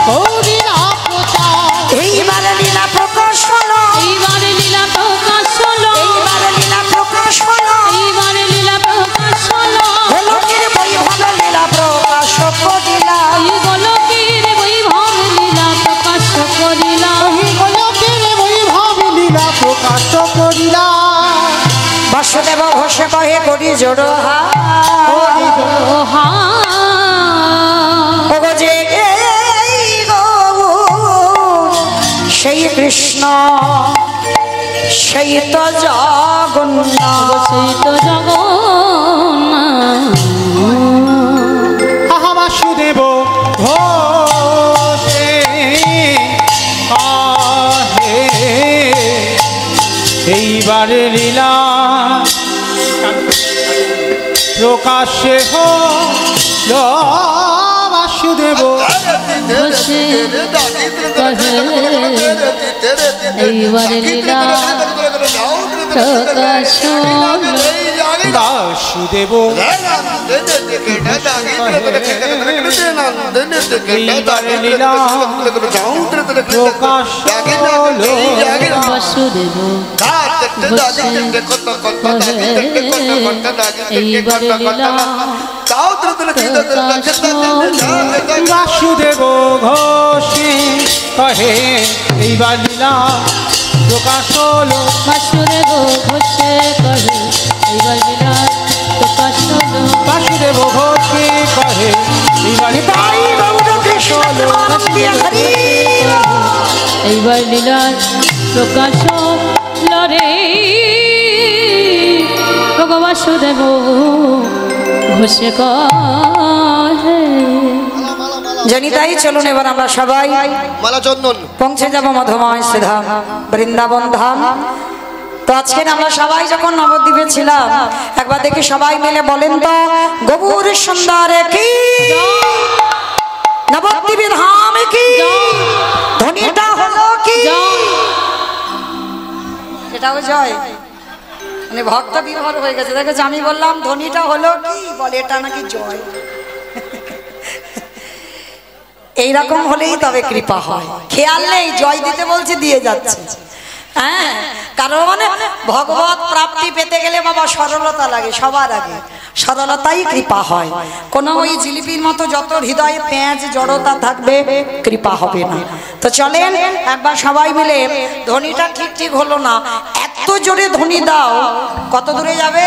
করিলা প্রচার এইবারে লীলা প্রকাশ হলো এইবারে লীলা প্রকাশ হলো এইবারে লীলা প্রকাশ হলো এইবারে লীলা প্রকাশ হলো গোলকের বৈভব লীলা প্রকাশ করিলা এই গোলকের বৈভব লীলা প্রকাশ করিলা ওই গোলকের বৈভব লীলা প্রকাশ করিলা বাসুদেব ঘোষে কহে করি জোড়ো হা ওহা ওগো যে এই গৌর সেই কৃষ্ণ সেই তো জগন্নাথ সেই তো জগন্নাথ আহা বাসুদেব ঘোষে আহে এইবারে লীলা প্রকাশে হল বাসুদেব বসে কহে এইবারে লীলা প্রকাশ হলো বাসুদেব এইবারে লীলা প্রকাশ হল বাসুদেব এইবারে লীলা বাসুদেব ঘোষে কহে এইবার লীলা প্রকাশ হলো বাসুদেব ঘোষে কহে এইবার লীলা প্রকাশ হলো বাসুদেব ঘোষে কহে এইবার তাই গৌর কৃষ্ণ প্রেমানন্দে হরি এইবার লীলা প্রকাশ হলো রে বাসুদেব ঘোষে কহে জানি তাই চলুন এবার আমরা সবাই মালা চন্দন পৌঁছে যাব মধুময় সুধাম বৃন্দাবন ধাম। তো আজকে আমরা সবাই যখন নবদ্বীপে ছিলাম একবার দেখি সবাই মিলে বলেন তো গৌর সুন্দর কি নবদ্বীপে ধাম কি ধ্বনিটা হলো কি এটাও জয় মানে ভক্ত বিভোর হয়ে গেছে দেখেছে আমি বললাম ধ্বনিটা হলো কি বলে এটা নাকি জয় এইরকম হলেই তবে কৃপা হয় খেয়াল নেই জয় দিতে বলছে দিয়ে যাচ্ছে হ্যাঁ কারণ ভগবত প্রাপ্তি পেতে গেলে বাবা সরলতা লাগে সবার আগে সরলতাই কৃপা হয় কোনো ওই জিলিপির মতো যত হৃদয়ে পেঁয়াজ জড়তা থাকবে কৃপা হবে না তো চলেন একবার সবাই মিলে ধ্বনিটা ঠিক ঠিক হলো না এত জোরে ধ্বনি দাও কত দূরে যাবে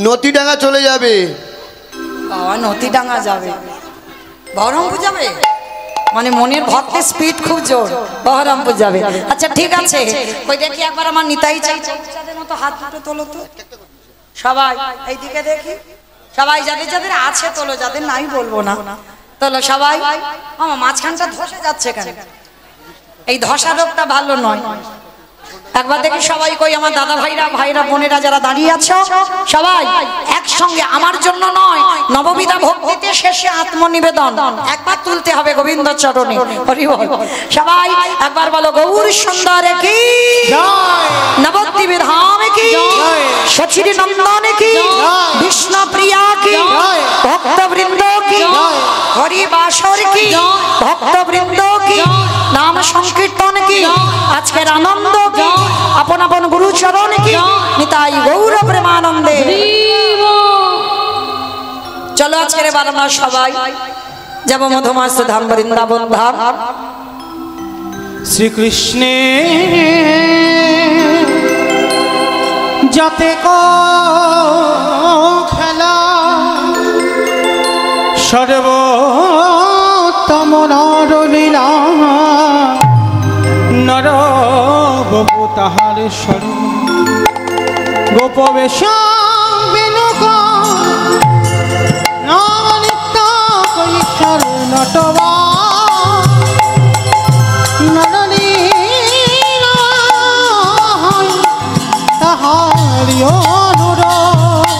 নদীডাঙ্গা চলে যাবে বাবা নদীডাঙ্গা যাবে বহরমপুর যাবে মানে মনের ভক্তের স্পিড খুব জোর বহরমপুর যাবে আচ্ছা ঠিক আছে ওই দেখি একবার আমার নিতাই চাই চাঁদের মতো হাত দুটো তোলো তো সবাই এইদিকে দেখি সবাই যাদের যাদের আছে তোলো যাদের নাই বলবো না তোলো সবাই আমার মাঝখানটা ধসে যাচ্ছে কেন এই ধসা রোগটা ভালো নয় একবার দেখি সবাই কই আমার দাদা ভাইরা বোনেরা যারা দাঁড়িয়ে আছো সবাই একসঙ্গে আমার জন্য নয় নববিধা ভক্তিতে শেষে আত্মনিবেদন একবার তুলতে হবে গোবিন্দ চরণে হরি বল সবাই একবার বলো গৌর সুন্দর কি নবদ্বীপ ধাম কি সচির নন্দন কি বিষ্ণু প্রিয়া কি ভক্তবৃন্দ কি হরি বাসর কি ভক্তবৃন্দ কি নাম সংকীর্তন কি আজকের আনন্দ কি আপন আপন গুরু চরণ কি নিতাই গৌর প্রেমানন্দে চলো আজকের এবার আমরা সবাই যাব মধুমাস ধাম বৃন্দাবন ধাম শ্রীকৃষ্ণে যাতে খেলা সর্বোত্তম নরলীলা নর গোপু তাহার স্বরূপ গোপবেশ বিনুক নবনিত্য কৈশোর নটবা নরলীলা তাহারি অনুরাগ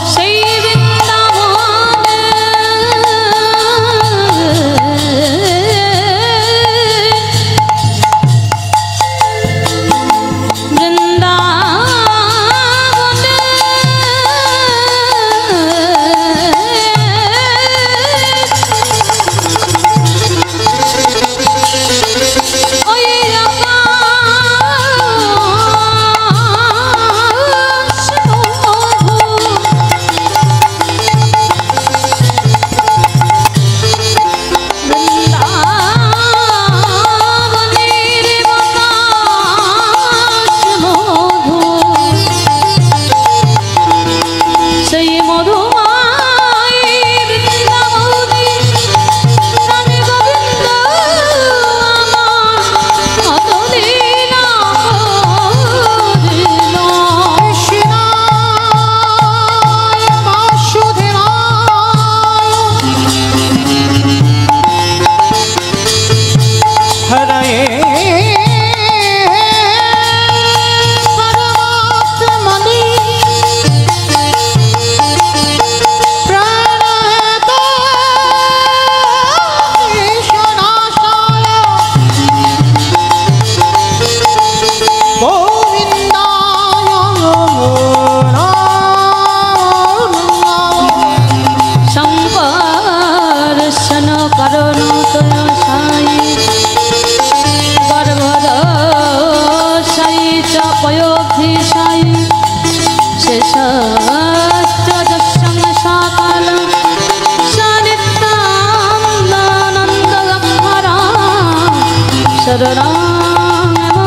शरणागतोऽस्तु।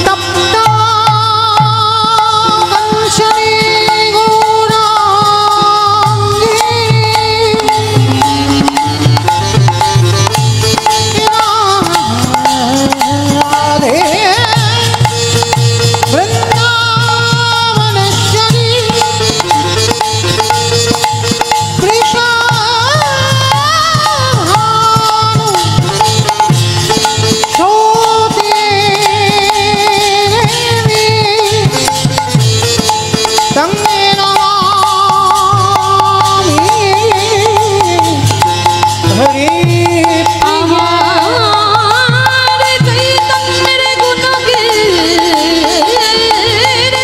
तप्ता कंसने गौरांगी राधे वृंदावनेश्वरी আমার চৈতন্যের গুণকে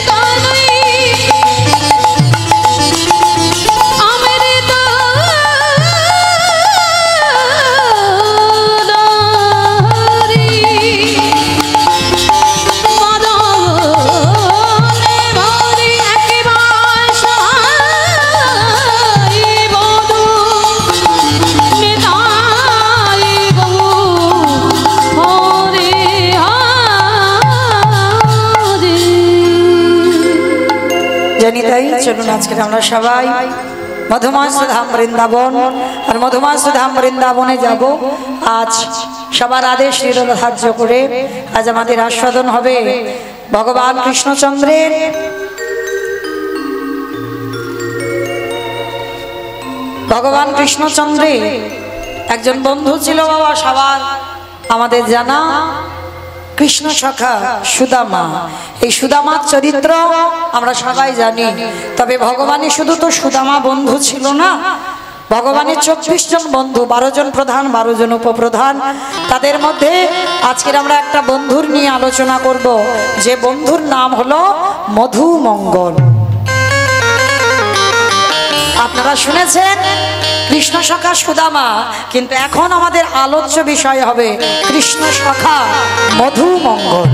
গানই অমৃত লহরী মদনে ভরি একেবারে সহায় বধূ নিতাই বহু হরে হরে। জানি তাই চলুন আজকে আমরা সবাই মধুমাস ধাম বৃন্দাবন আর মধুমাস ধাম বৃন্দাবনে যাব। আজ সবার আদেশ নিরধার্য করে আজ আমাদের আস্বাদন হবে ভগবান কৃষ্ণচন্দ্রের একজন বন্ধু ছিল বাবা, সবার আমাদের জানা কৃষ্ণ সখা সুদামা। এই সুদামার চরিত্র আমরা সবাই জানি। তবে ভগবানের শুধু তো সুদামা বন্ধু ছিল না, ভগবানের 24 জন বন্ধু, 12 জন প্রধান, 12 জন উপপ্রধান। তাদের মধ্যে আজকের আমরা একটা বন্ধুর নিয়ে আলোচনা করব, যে বন্ধুর নাম হলো মধুমঙ্গল। আপনারা শুনেছেন কৃষ্ণ সখা সুদামা, কিন্তু এখন আমাদের আলোচ্য বিষয় হবে কৃষ্ণ সখা মধুমঙ্গল।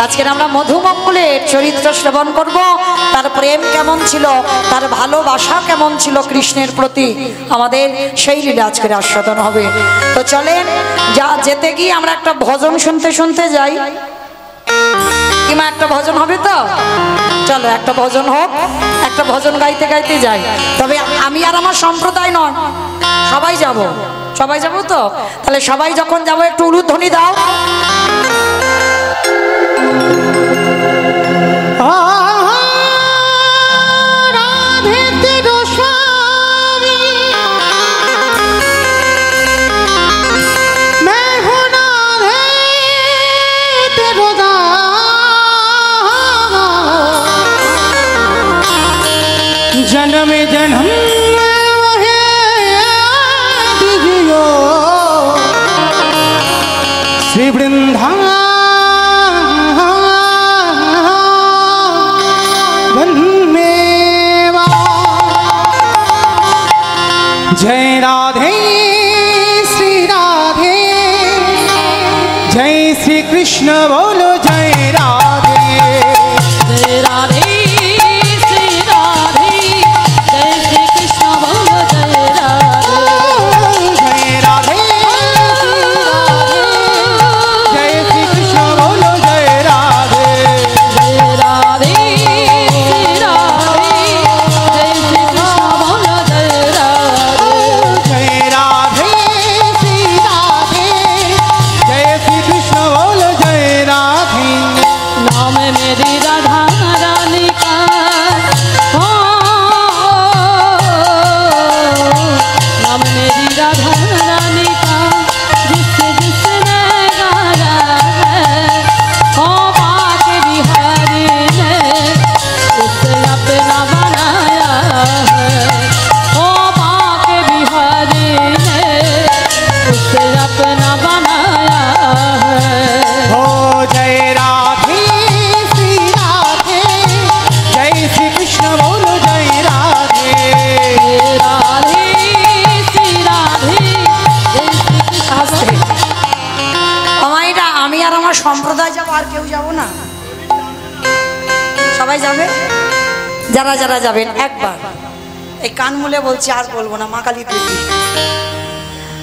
আজকে আমরা মধুমঙ্গলের চরিত্র শ্রবণ করব, তার প্রেম কেমন ছিল, তার ভালোবাসা কেমন ছিল কৃষ্ণের প্রতি, আমাদের সেই লীলা আজকের আস্বাদন হবে। তো চলেন যেতে গিয়ে আমরা একটা ভজন শুনতে শুনতে যাই। কিমা একটা ভজন হবে তো? চলো একটা ভজন হোক, একটা ভজন গাইতে গাইতে যাই। তবে আমি আর আমার সম্প্রদায় নয়, সবাই যাব তো? তাহলে সবাই যখন যাব একটু উলুধ্বনি দাও। राधे तेरो स्वामी मैं हूँ राधे तेरो दास जन्म जन्म वहे दीजियो श्री वृंदावन मेवा। जय राधे श्री राधे, जय श्री कृष्ण बोलो जय राधे। जय राधे श्री राधे, जय श्री कृष्ण बोलो जय राधे। जय राधे जय श्री कृष्ण बोलो जय राधे। जय राधे श्री राधे, जय श्री कृष्ण बोलो जय राधे। जय राधे श्री राधे, जय श्री कृष्ण बोलो जय राधे। नाम मेरी राधा रानी का हो, नाम मेरी राधा रानी का जिसने गाया है, हो बाके बिहारी ने उसे अपना बनाया है, हो बाके बिहारी ने उसे अपना बनाया है। हो जय राधे श्री राधे, जय श्री कृष्ण बोलो जय राधे। राधे श्री राधे, जय श्री कृष्ण। আমাইরা আমি আর আমার সম্প্রদায় যাব, আর কেউ যাব না? সবাই যাবে? যারা যারা যাবেন একবার এই কান মুলে বলছি, আর বলবো না, মা কালী প্রীতি।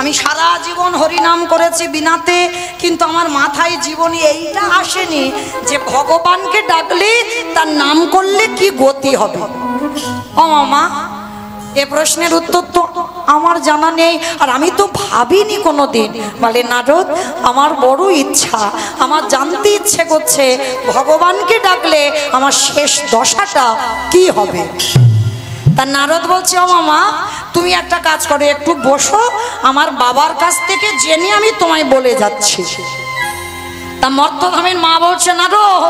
আমি সারা জীবন হরিনাম করেছি বিনাতে, কিন্তু আমার মাথায় জীবনে এইটা আসেনি যে ভগবানকে ডাকলে তার নাম করলে কি গতি হবে। ও মামা, এ প্রশ্নের উত্তর তো আমার জানা নেই, আর আমি তো ভাবিনি কোনোদিন। বলে নারদ, আমার বড় ইচ্ছা, আমার জানতে ইচ্ছে করছে ভগবানকে ডাকলে আমার শেষ দশাটা কি হবে। তা নারদ বলছে, ও মামা তুমি একটা কাজ করো, একটু বসো, আমার বাবার কাছ থেকে জেনে আমি তোমায় বলে যাচ্ছি। তা মর্তধামের মা বলছে, নারদ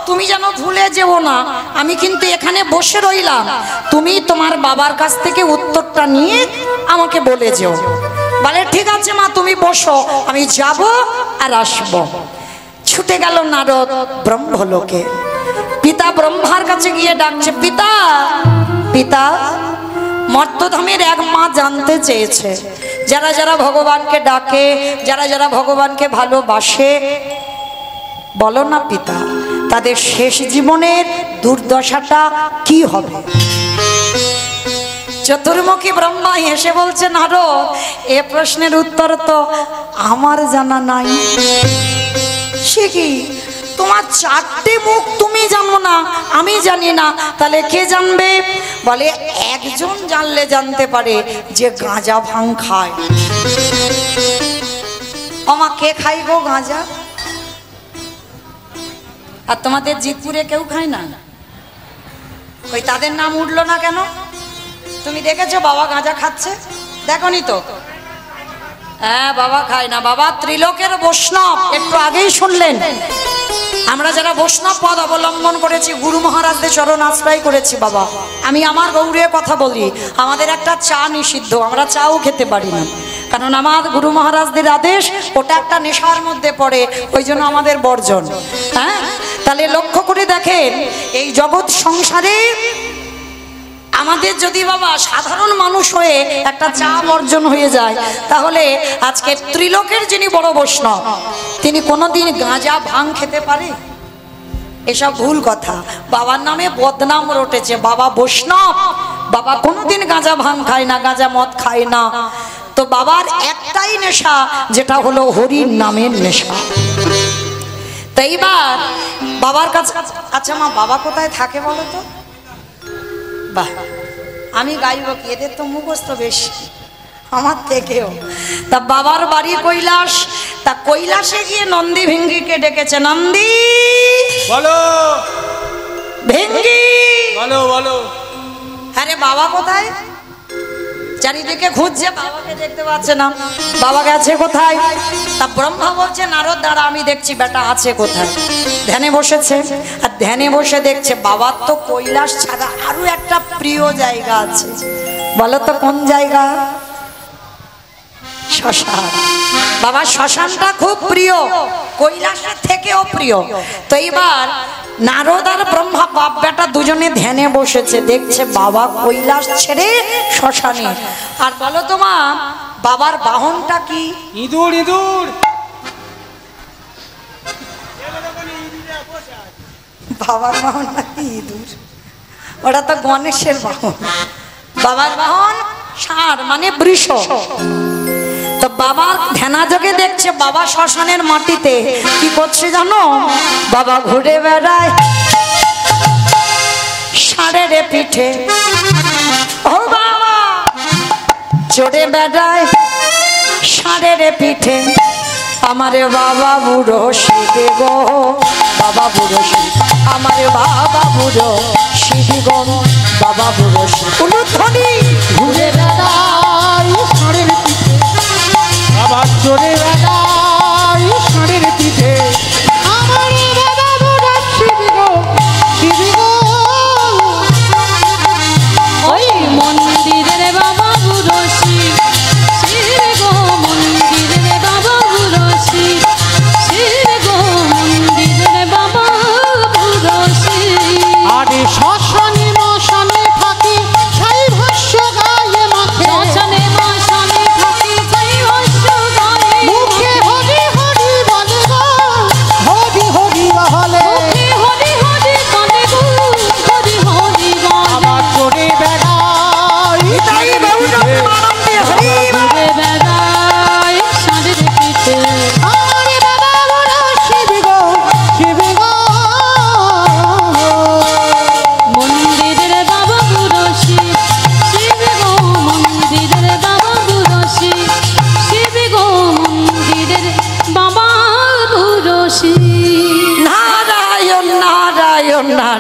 তুমি যেন ভুলে যেও না, আমি কিন্তু এখানে বসে রইলাম, তুমি তোমার বাবার কাছ থেকে উত্তরটা নিয়ে আমাকে বলে যেও। বলে ঠিক আছে মা, তুমি বসো, আমি যাব আর আসব। ছুটে গেল নারদ ব্রহ্মলোকে। পিতা ব্রহ্মার কাছে গিয়ে ডাকছে, পিতা পিতা। মর্তধামের এক মা জানতে চেয়েছে, যারা যারা ভগবানকে ডাকে, যারা যারা ভগবানকে ভালোবাসে, বলো না পিতা, তাদের শেষ জীবনের দুর্দশাটা কি হবে। চতুর্মুখী ব্রহ্মা হেসে বলছে, নারদ এ প্রশ্নের উত্তর তো আমার জানা নাই। সে কি, তোমার চারটে মুখ তুমি জানো না, আমি জানি না, তাহলে কে জানবে? বলে একজন জানলে জানতে পারে, যে গাঁজা ভাং খায়। আমা কে খাই গো গাঁজা? আর তোমাদের জিতপুরে কেউ খায় না? ওই তাদের নাম উঠলো না কেন? তুমি দেখেছো বাবা গাঁজা খাচ্ছে? দেখোনি তো? হ্যাঁ, বাবা খায় না, বাবা ত্রিলোকের বৈষ্ণব। একটু আগেই শুনলেন, আমরা যারা বৈষ্ণব পদ অবলম্বন করেছি, গুরু মহারাজদের চরণ আশ্রয় করেছি, বাবা আমি আমার গৌরীয় কথা বলি, আমাদের একটা চা নিষিদ্ধ, আমরা চাও খেতে পারি না, কারণ আমার গুরু মহারাজদের আদেশ, ওটা একটা নেশার মধ্যে পড়ে, ওই জন্য আমাদের বর্জন। হ্যাঁ, তাহলে লক্ষ্য করে দেখেন, এই জগৎ সংসারে আমাদের যদি বাবা সাধারণ মানুষ হয়ে একটা চা বর্জন হয়ে যায়, তাহলে আজকে ত্রিলোকের যিনি বড় বৈষ্ণব, তিনি কোনোদিন গাঁজা ভাং খেতে পারে? এসব ভুল কথা। বাবার নামে বদনাম রটেছে, বাবা বৈষ্ণব, বাবা কোনোদিন গাঁজা ভাং খায় না, গাঁজা মদ খায় না। তো বাবার একটাই নেশা, যেটা হলো হরির নামের নেশা। তো এইবার বাবার কাছে, আচ্ছা মা বাবা কোথায় থাকে বলো তো? বাহ, আমি গাইব কি, এদের তো মুখস্থ বেশি আমার থেকেও। তা বাবার বাড়ি কৈলাস, তা কৈলাসে গিয়ে নন্দী ভিঙ্গিকে ডেকেছে, নন্দী বলো ভিঙ্গি বলো বলো। আরে বাবা কোথায়? চারিদিকে খুঁজছে, বাবাকে দেখতে পাচ্ছে না, বাবা গেছে কোথায়? তা ব্রহ্মা বলছে, নারদ দাঁড়া, আমি দেখছি বেটা আছে কোথায়। ধ্যানে বসেছে, আর ধ্যানে বসে দেখছে বাবার তো কৈলাস ছাড়া আরো একটা প্রিয় জায়গা আছে। বলো তো কোন জায়গা? শ্মশান। বাবার শ্মশানটা খুব প্রিয়, কৈলাসের থেকেও প্রিয়। তো এইবার নারদ আর ব্রহ্মা বাপ বেটা দুজনে ধ্যানে বসেছে, দেখছে বাবা কৈলাস ছেড়ে শ্মশানে। আর বলো তো মা, বাবার বাহনটা কি? ইঁদুর ইঁদুর। বাবার বাহনটা কি? ইঁদুর? ওটা তো গণেশের বাহন। বাবার বাহন ষাঁড়, মানে বৃষ। তো বাবা ধ্যানাযোগে দেখছে বাবা শ্মশানের মাটিতে কি করছে জানো? বাবা ঘুরে বেড়ায় ষাঁড়ের পিঠে, ও বাবা চড়ে বেড়ায় ষাঁড়ের পিঠে। আমার বাবা বুড়ো শিবে গো, বাবা বুড়ো শিব, আমার বাবা বুড়ো শিবি গো, বাবা বুড়ো শিব। উলুধ্বনি ঘুরে বেড়াই ষাঁড়ের পিঠে, আবার চড়ে বেড়াই ষাঁড়ের পিঠে। আমার বাবা বুড়ো শিব গো, শিব গো। ওই মন্দিরের বাবা বুড়ো শিব, শিব গো মন্দিরের বাবা বুড়ো শিব, শিব গো মন্দিরের বাবা বুড়ো শিব। আরে শ্মশানে মশানে থাকি, ছাই ভাষ্য গায়ে মাখে, শ্মশানে মশানে থাকি, ছাই ভাষ্য গায়ে মুখে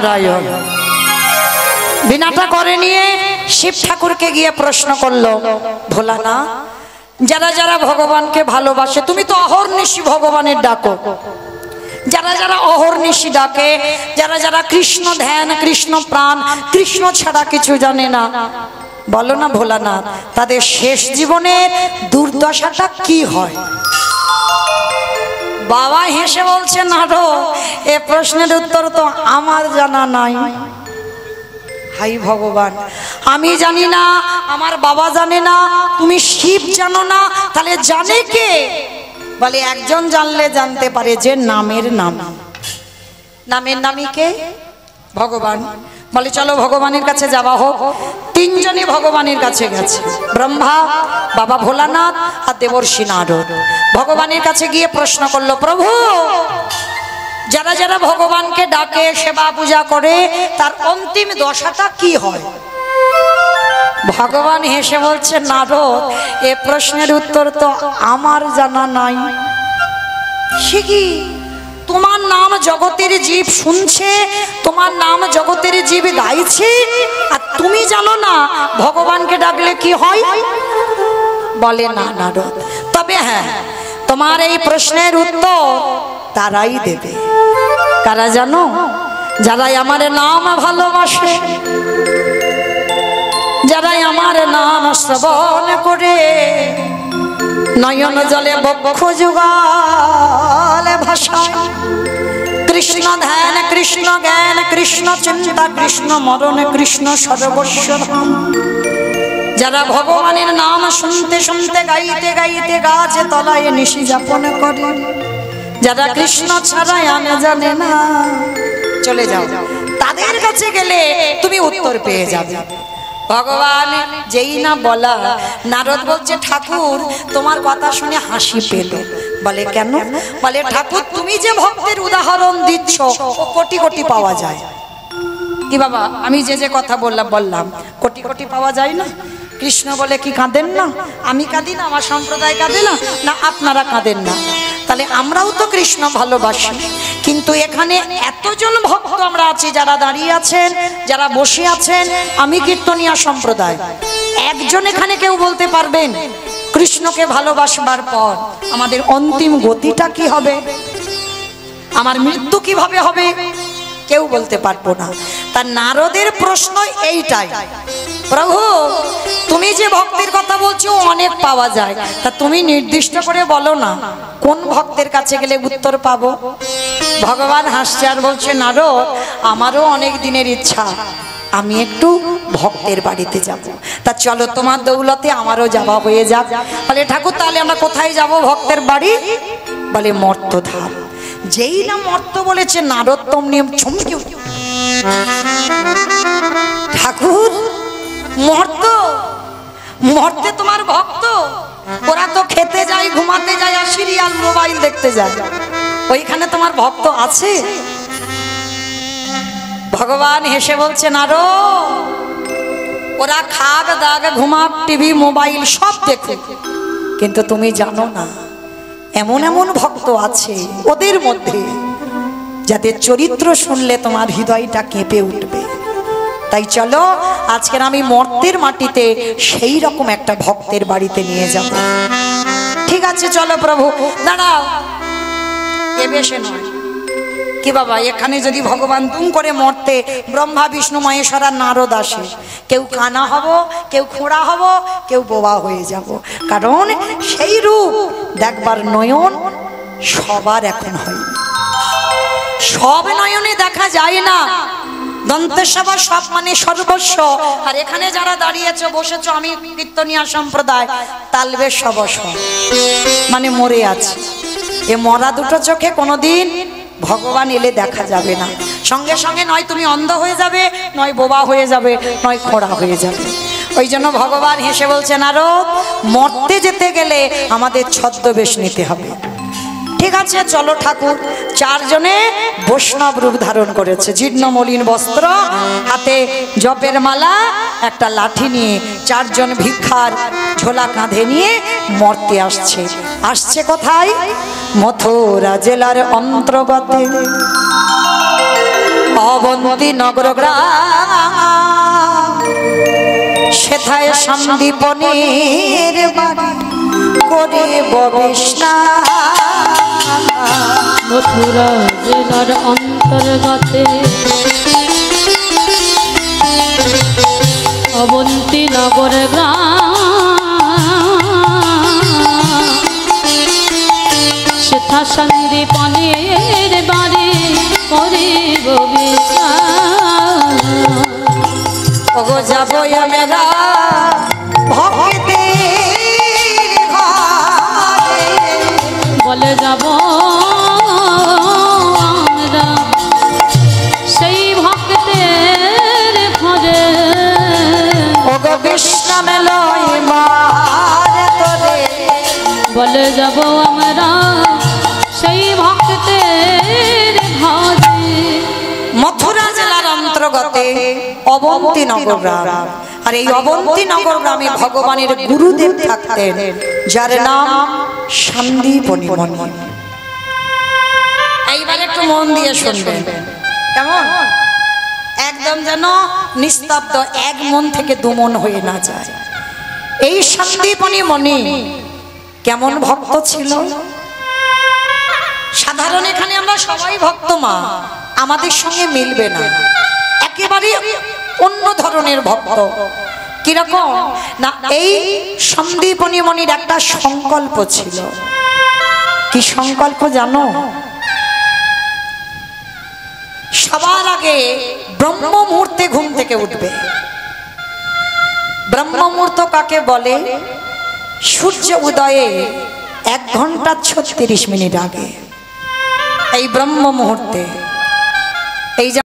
নারায়ণ। বিনাটা করে নিয়ে শিব ঠাকুরকে গিয়ে প্রশ্ন করলো, ভোলানা, যারা যারা ভগবানকে ভালোবাসে, তুমি তো অহর্নিশি ভগবানের ডাকো, যারা যারা অহর্নিশি ডাকে, যারা যারা কৃষ্ণ ধ্যান, কৃষ্ণ প্রাণ, কৃষ্ণ ছাড়া কিছু জানে না, বলো না ভোলানাথ, তাদের শেষ জীবনের দুর্দশাটা কি হয়? বাবা হেসে বলছে, না রো, এ প্রশ্নের উত্তর তো আমার জানা নাই। হাই ভগবান, আমি জানি না, আমার বাবা জানে না, তুমি শিব জানো না, তাহলে জানে কে? বলে একজন জানলে জানতে পারে, যে নামের নাম। নামের নামই কে? ভগবান। বলে চলো ভগবানের কাছে যাওয়া হোক। তিনজনই ভগবানের কাছে গেছে, ব্রহ্মা, বাবা ভোলানাথ আর দেবর্ষি নারদ। ভগবানের কাছে গিয়ে প্রশ্ন করলো, প্রভু, যারা যারা ভগবানকে ডাকে, সেবা পূজা করে, তার অন্তিম দশাটা কি হয়? ভগবান হেসে বলছে, নারদ, এ প্রশ্নের উত্তর তো আমার জানা নাই। সে কি? তোমার নাম জগতের জীব শুনছে, তোমার নাম জগতের জীব গাইছে, আর তুমি জানো না ভগবানকে ডাকলে কি হয়? বলে না নারদ, তবে হ্যাঁ, তোমার এই প্রশ্নের উত্তর তারাই দেবে। কারা জানো? যারাই আমার নাম ভালোবাসে, যারাই আমার নাম শ্রবণ করে, নয়ন জলে বক্ষ যুগল ভাষায়, কৃষ্ণ ধ্যান, কৃষ্ণ জ্ঞান, কৃষ্ণ চিন্তা, কৃষ্ণ মরণ, কৃষ্ণ সর্বস্ব। যারা ভগবানের নাম শুনতে শুনতে, গাইতে গাইতে গাছে তলায় নিশি যাপন করে, যারা কৃষ্ণ ছাড়া আনে জানে না, চলে যাও, তাদের কাছে গেলে তুমি উত্তর পেয়ে যাবে। ভগবান যেই না বলা, নারদ বলছে, ঠাকুর, তোমার কথা শুনে হাসি পেল। বলে কেন? বলে ঠাকুর, তুমি যে ভক্তের উদাহরণ দিচ্ছ, ও কোটি কোটি পাওয়া যায়। কি বাবা, আমি যে যে কথা বললাম, কোটি কোটি পাওয়া যায় না? কৃষ্ণ বলে কি কাঁদেন না? আমি কাঁদি না? আমার সম্প্রদায় কাঁদে না? না আপনারা কাঁদেন না? তাহলে আমরাও তো কৃষ্ণ ভালোবাসি, কিন্তু এখানে এতজন ভক্ত আমরা আছি, যারা দাঁড়িয়ে আছেন, যারা বসে আছেন, আমি কীর্তনিয়া সম্প্রদায়, একজন এখানে কেউ বলতে পারবেন কৃষ্ণকে ভালোবাসবার পর আমাদের অন্তিম গতিটা কি হবে, আমার মৃত্যু কিভাবে হবে? কেউ বলতে পারবো না। তার নারদের প্রশ্ন এইটাই, প্রভু, তুমি যে ভক্তের কথা বলছো অনেক পাওয়া যায়, তা তুমি নির্দিষ্ট করে বলো না কোন ভক্তের কাছে গেলে উত্তর পাবো। ভগবান হাসছে আর বলছে, নারদ, আমারও অনেক দিনের ইচ্ছা, আমি একটু ভক্তের বাড়িতে যাব, তা চলো তোমার দৌলতে আমারও যাওয়া হয়ে যাক। বলে ঠাকুর, তাহলে আমরা কোথায় যাব ভক্তের বাড়ি? বলে মর্তধাম। যেই না মর্ত বলেছে, নারোত্তম নিয়ম চমকে উঠল, ঠাকুর, মর্ত? মর্তে তোমার ভক্ত? ওরা তো খেতে যায়, ঘুমাতে যায়, আর সিরিয়াল মোবাইল দেখতে যায়, ওইখানে তোমার ভক্ত আছে? ভগবান হেসে বলছে, নারদ, ওরা খাক, দাগ, ঘুমাক, টিভি, মোবাইল সব দেখে, কিন্তু তুমি জানো না এমন এমন ভক্ত আছে ওদের মধ্যে, যাদের চরিত্র শুনলে তোমার হৃদয়টা কেঁপে উঠবে। তাই চলো, আজকের আমি মর্তের মাটিতে সেই রকম একটা ভক্তের বাড়িতে নিয়ে যাব। ঠিক আছে চলো প্রভু। দাঁড়াও, এ বেশে নয়। কি বাবা, এখানে যদি ভগবান দুম করে মর্তে ব্রহ্মা, বিষ্ণু, মহেশ্বর আর নারদ আসে, কেউ কানা হব, কেউ খোঁড়া হব, কেউ বোবা হয়ে যাব, কারণ সেই রূপ দেখবার নয়ন সবার এখন হয়, সব নয়নে দেখা যায় না। দন্তেশ্বর সব মানে সর্বস্ব, আর এখানে যারা দাঁড়িয়েছো বসেছো, আমি কীর্তনিয়া সম্প্রদায়, তালবেশ সবস্ব মানে মরে আছে। এ মরা দুটো চোখে কোনোদিন ভগবান এলে দেখা যাবে না, সঙ্গে সঙ্গে নয় তুমি অন্ধ হয়ে যাবে, নয় বোবা হয়ে যাবে, নয় খোঁড়া হয়ে যাবে। ওই জন্য ভগবান হেসে বলছে, নারদ, মরতে যেতে গেলে আমাদের ছদ্মবেশ নিতে হবে। ঠিক আছে চলো ঠাকুর। চারজনে বৈষ্ণব রূপ ধারণ করেছে, জীর্ণ মলিন বস্ত্র, হাতে জপের মালা, একটা লাঠি নিয়ে চারজন ভিক্ষার ঝোলা কাঁধে নিয়ে মর্তে আসছে। আসছে কোথায়? মথুরা জেলার অন্তর্গতে অবন্তী নগর গ্রাম সেথায় সন্দীপনের বাড়ি করে ববিষ্ণা মথুরা জেলার অন্তর্গতে অবন্তী নগর গ্রাম সেথা সন্দীপনের বাড়ি করিব বিশ্বাস। ওগো যাবো আমরা ভক্তের ঘরে বলে যাব আমরা সেই ভক্তের ঘরে ওগো বিশ্রাম লয় মার তোরে বলে যাব আমরা সেই ভক্তের ঘরে। মথুরা জেলার অন্তর্গতে অবন্তী নগর গ্রাম। আর এই অবন্তী নগর গ্রামে ভগবানের গুরুদেব থাকতেন যার নাম সন্দীপনী মুনি। এইবার একটু মন দিয়ে শুনবেন কেমন, একদম যেন নিস্তব্ধ, এক মন থেকে দু মন হয়ে না যায়। এই সন্দীপনী মুনি কেমন ভক্ত ছিল। সাধারণ এখানে আমরা সবাই ভক্ত মা, আমাদের সঙ্গে মিলবে না, একেবারে অন্য ধরনের ভক্ত। কিরকম না, এই সন্দীপনী মুনির একটা সংকল্প ছিল। কি সংকল্প জানো? সবার আগে ব্রহ্ম মুহূর্তে ঘুম থেকে উঠবে। ব্রহ্ম মুহূর্ত কাকে বলে? সূর্য উদয়ে 1 ঘন্টা 36 মিনিট আগে, এই ব্রহ্ম মুহূর্তে এই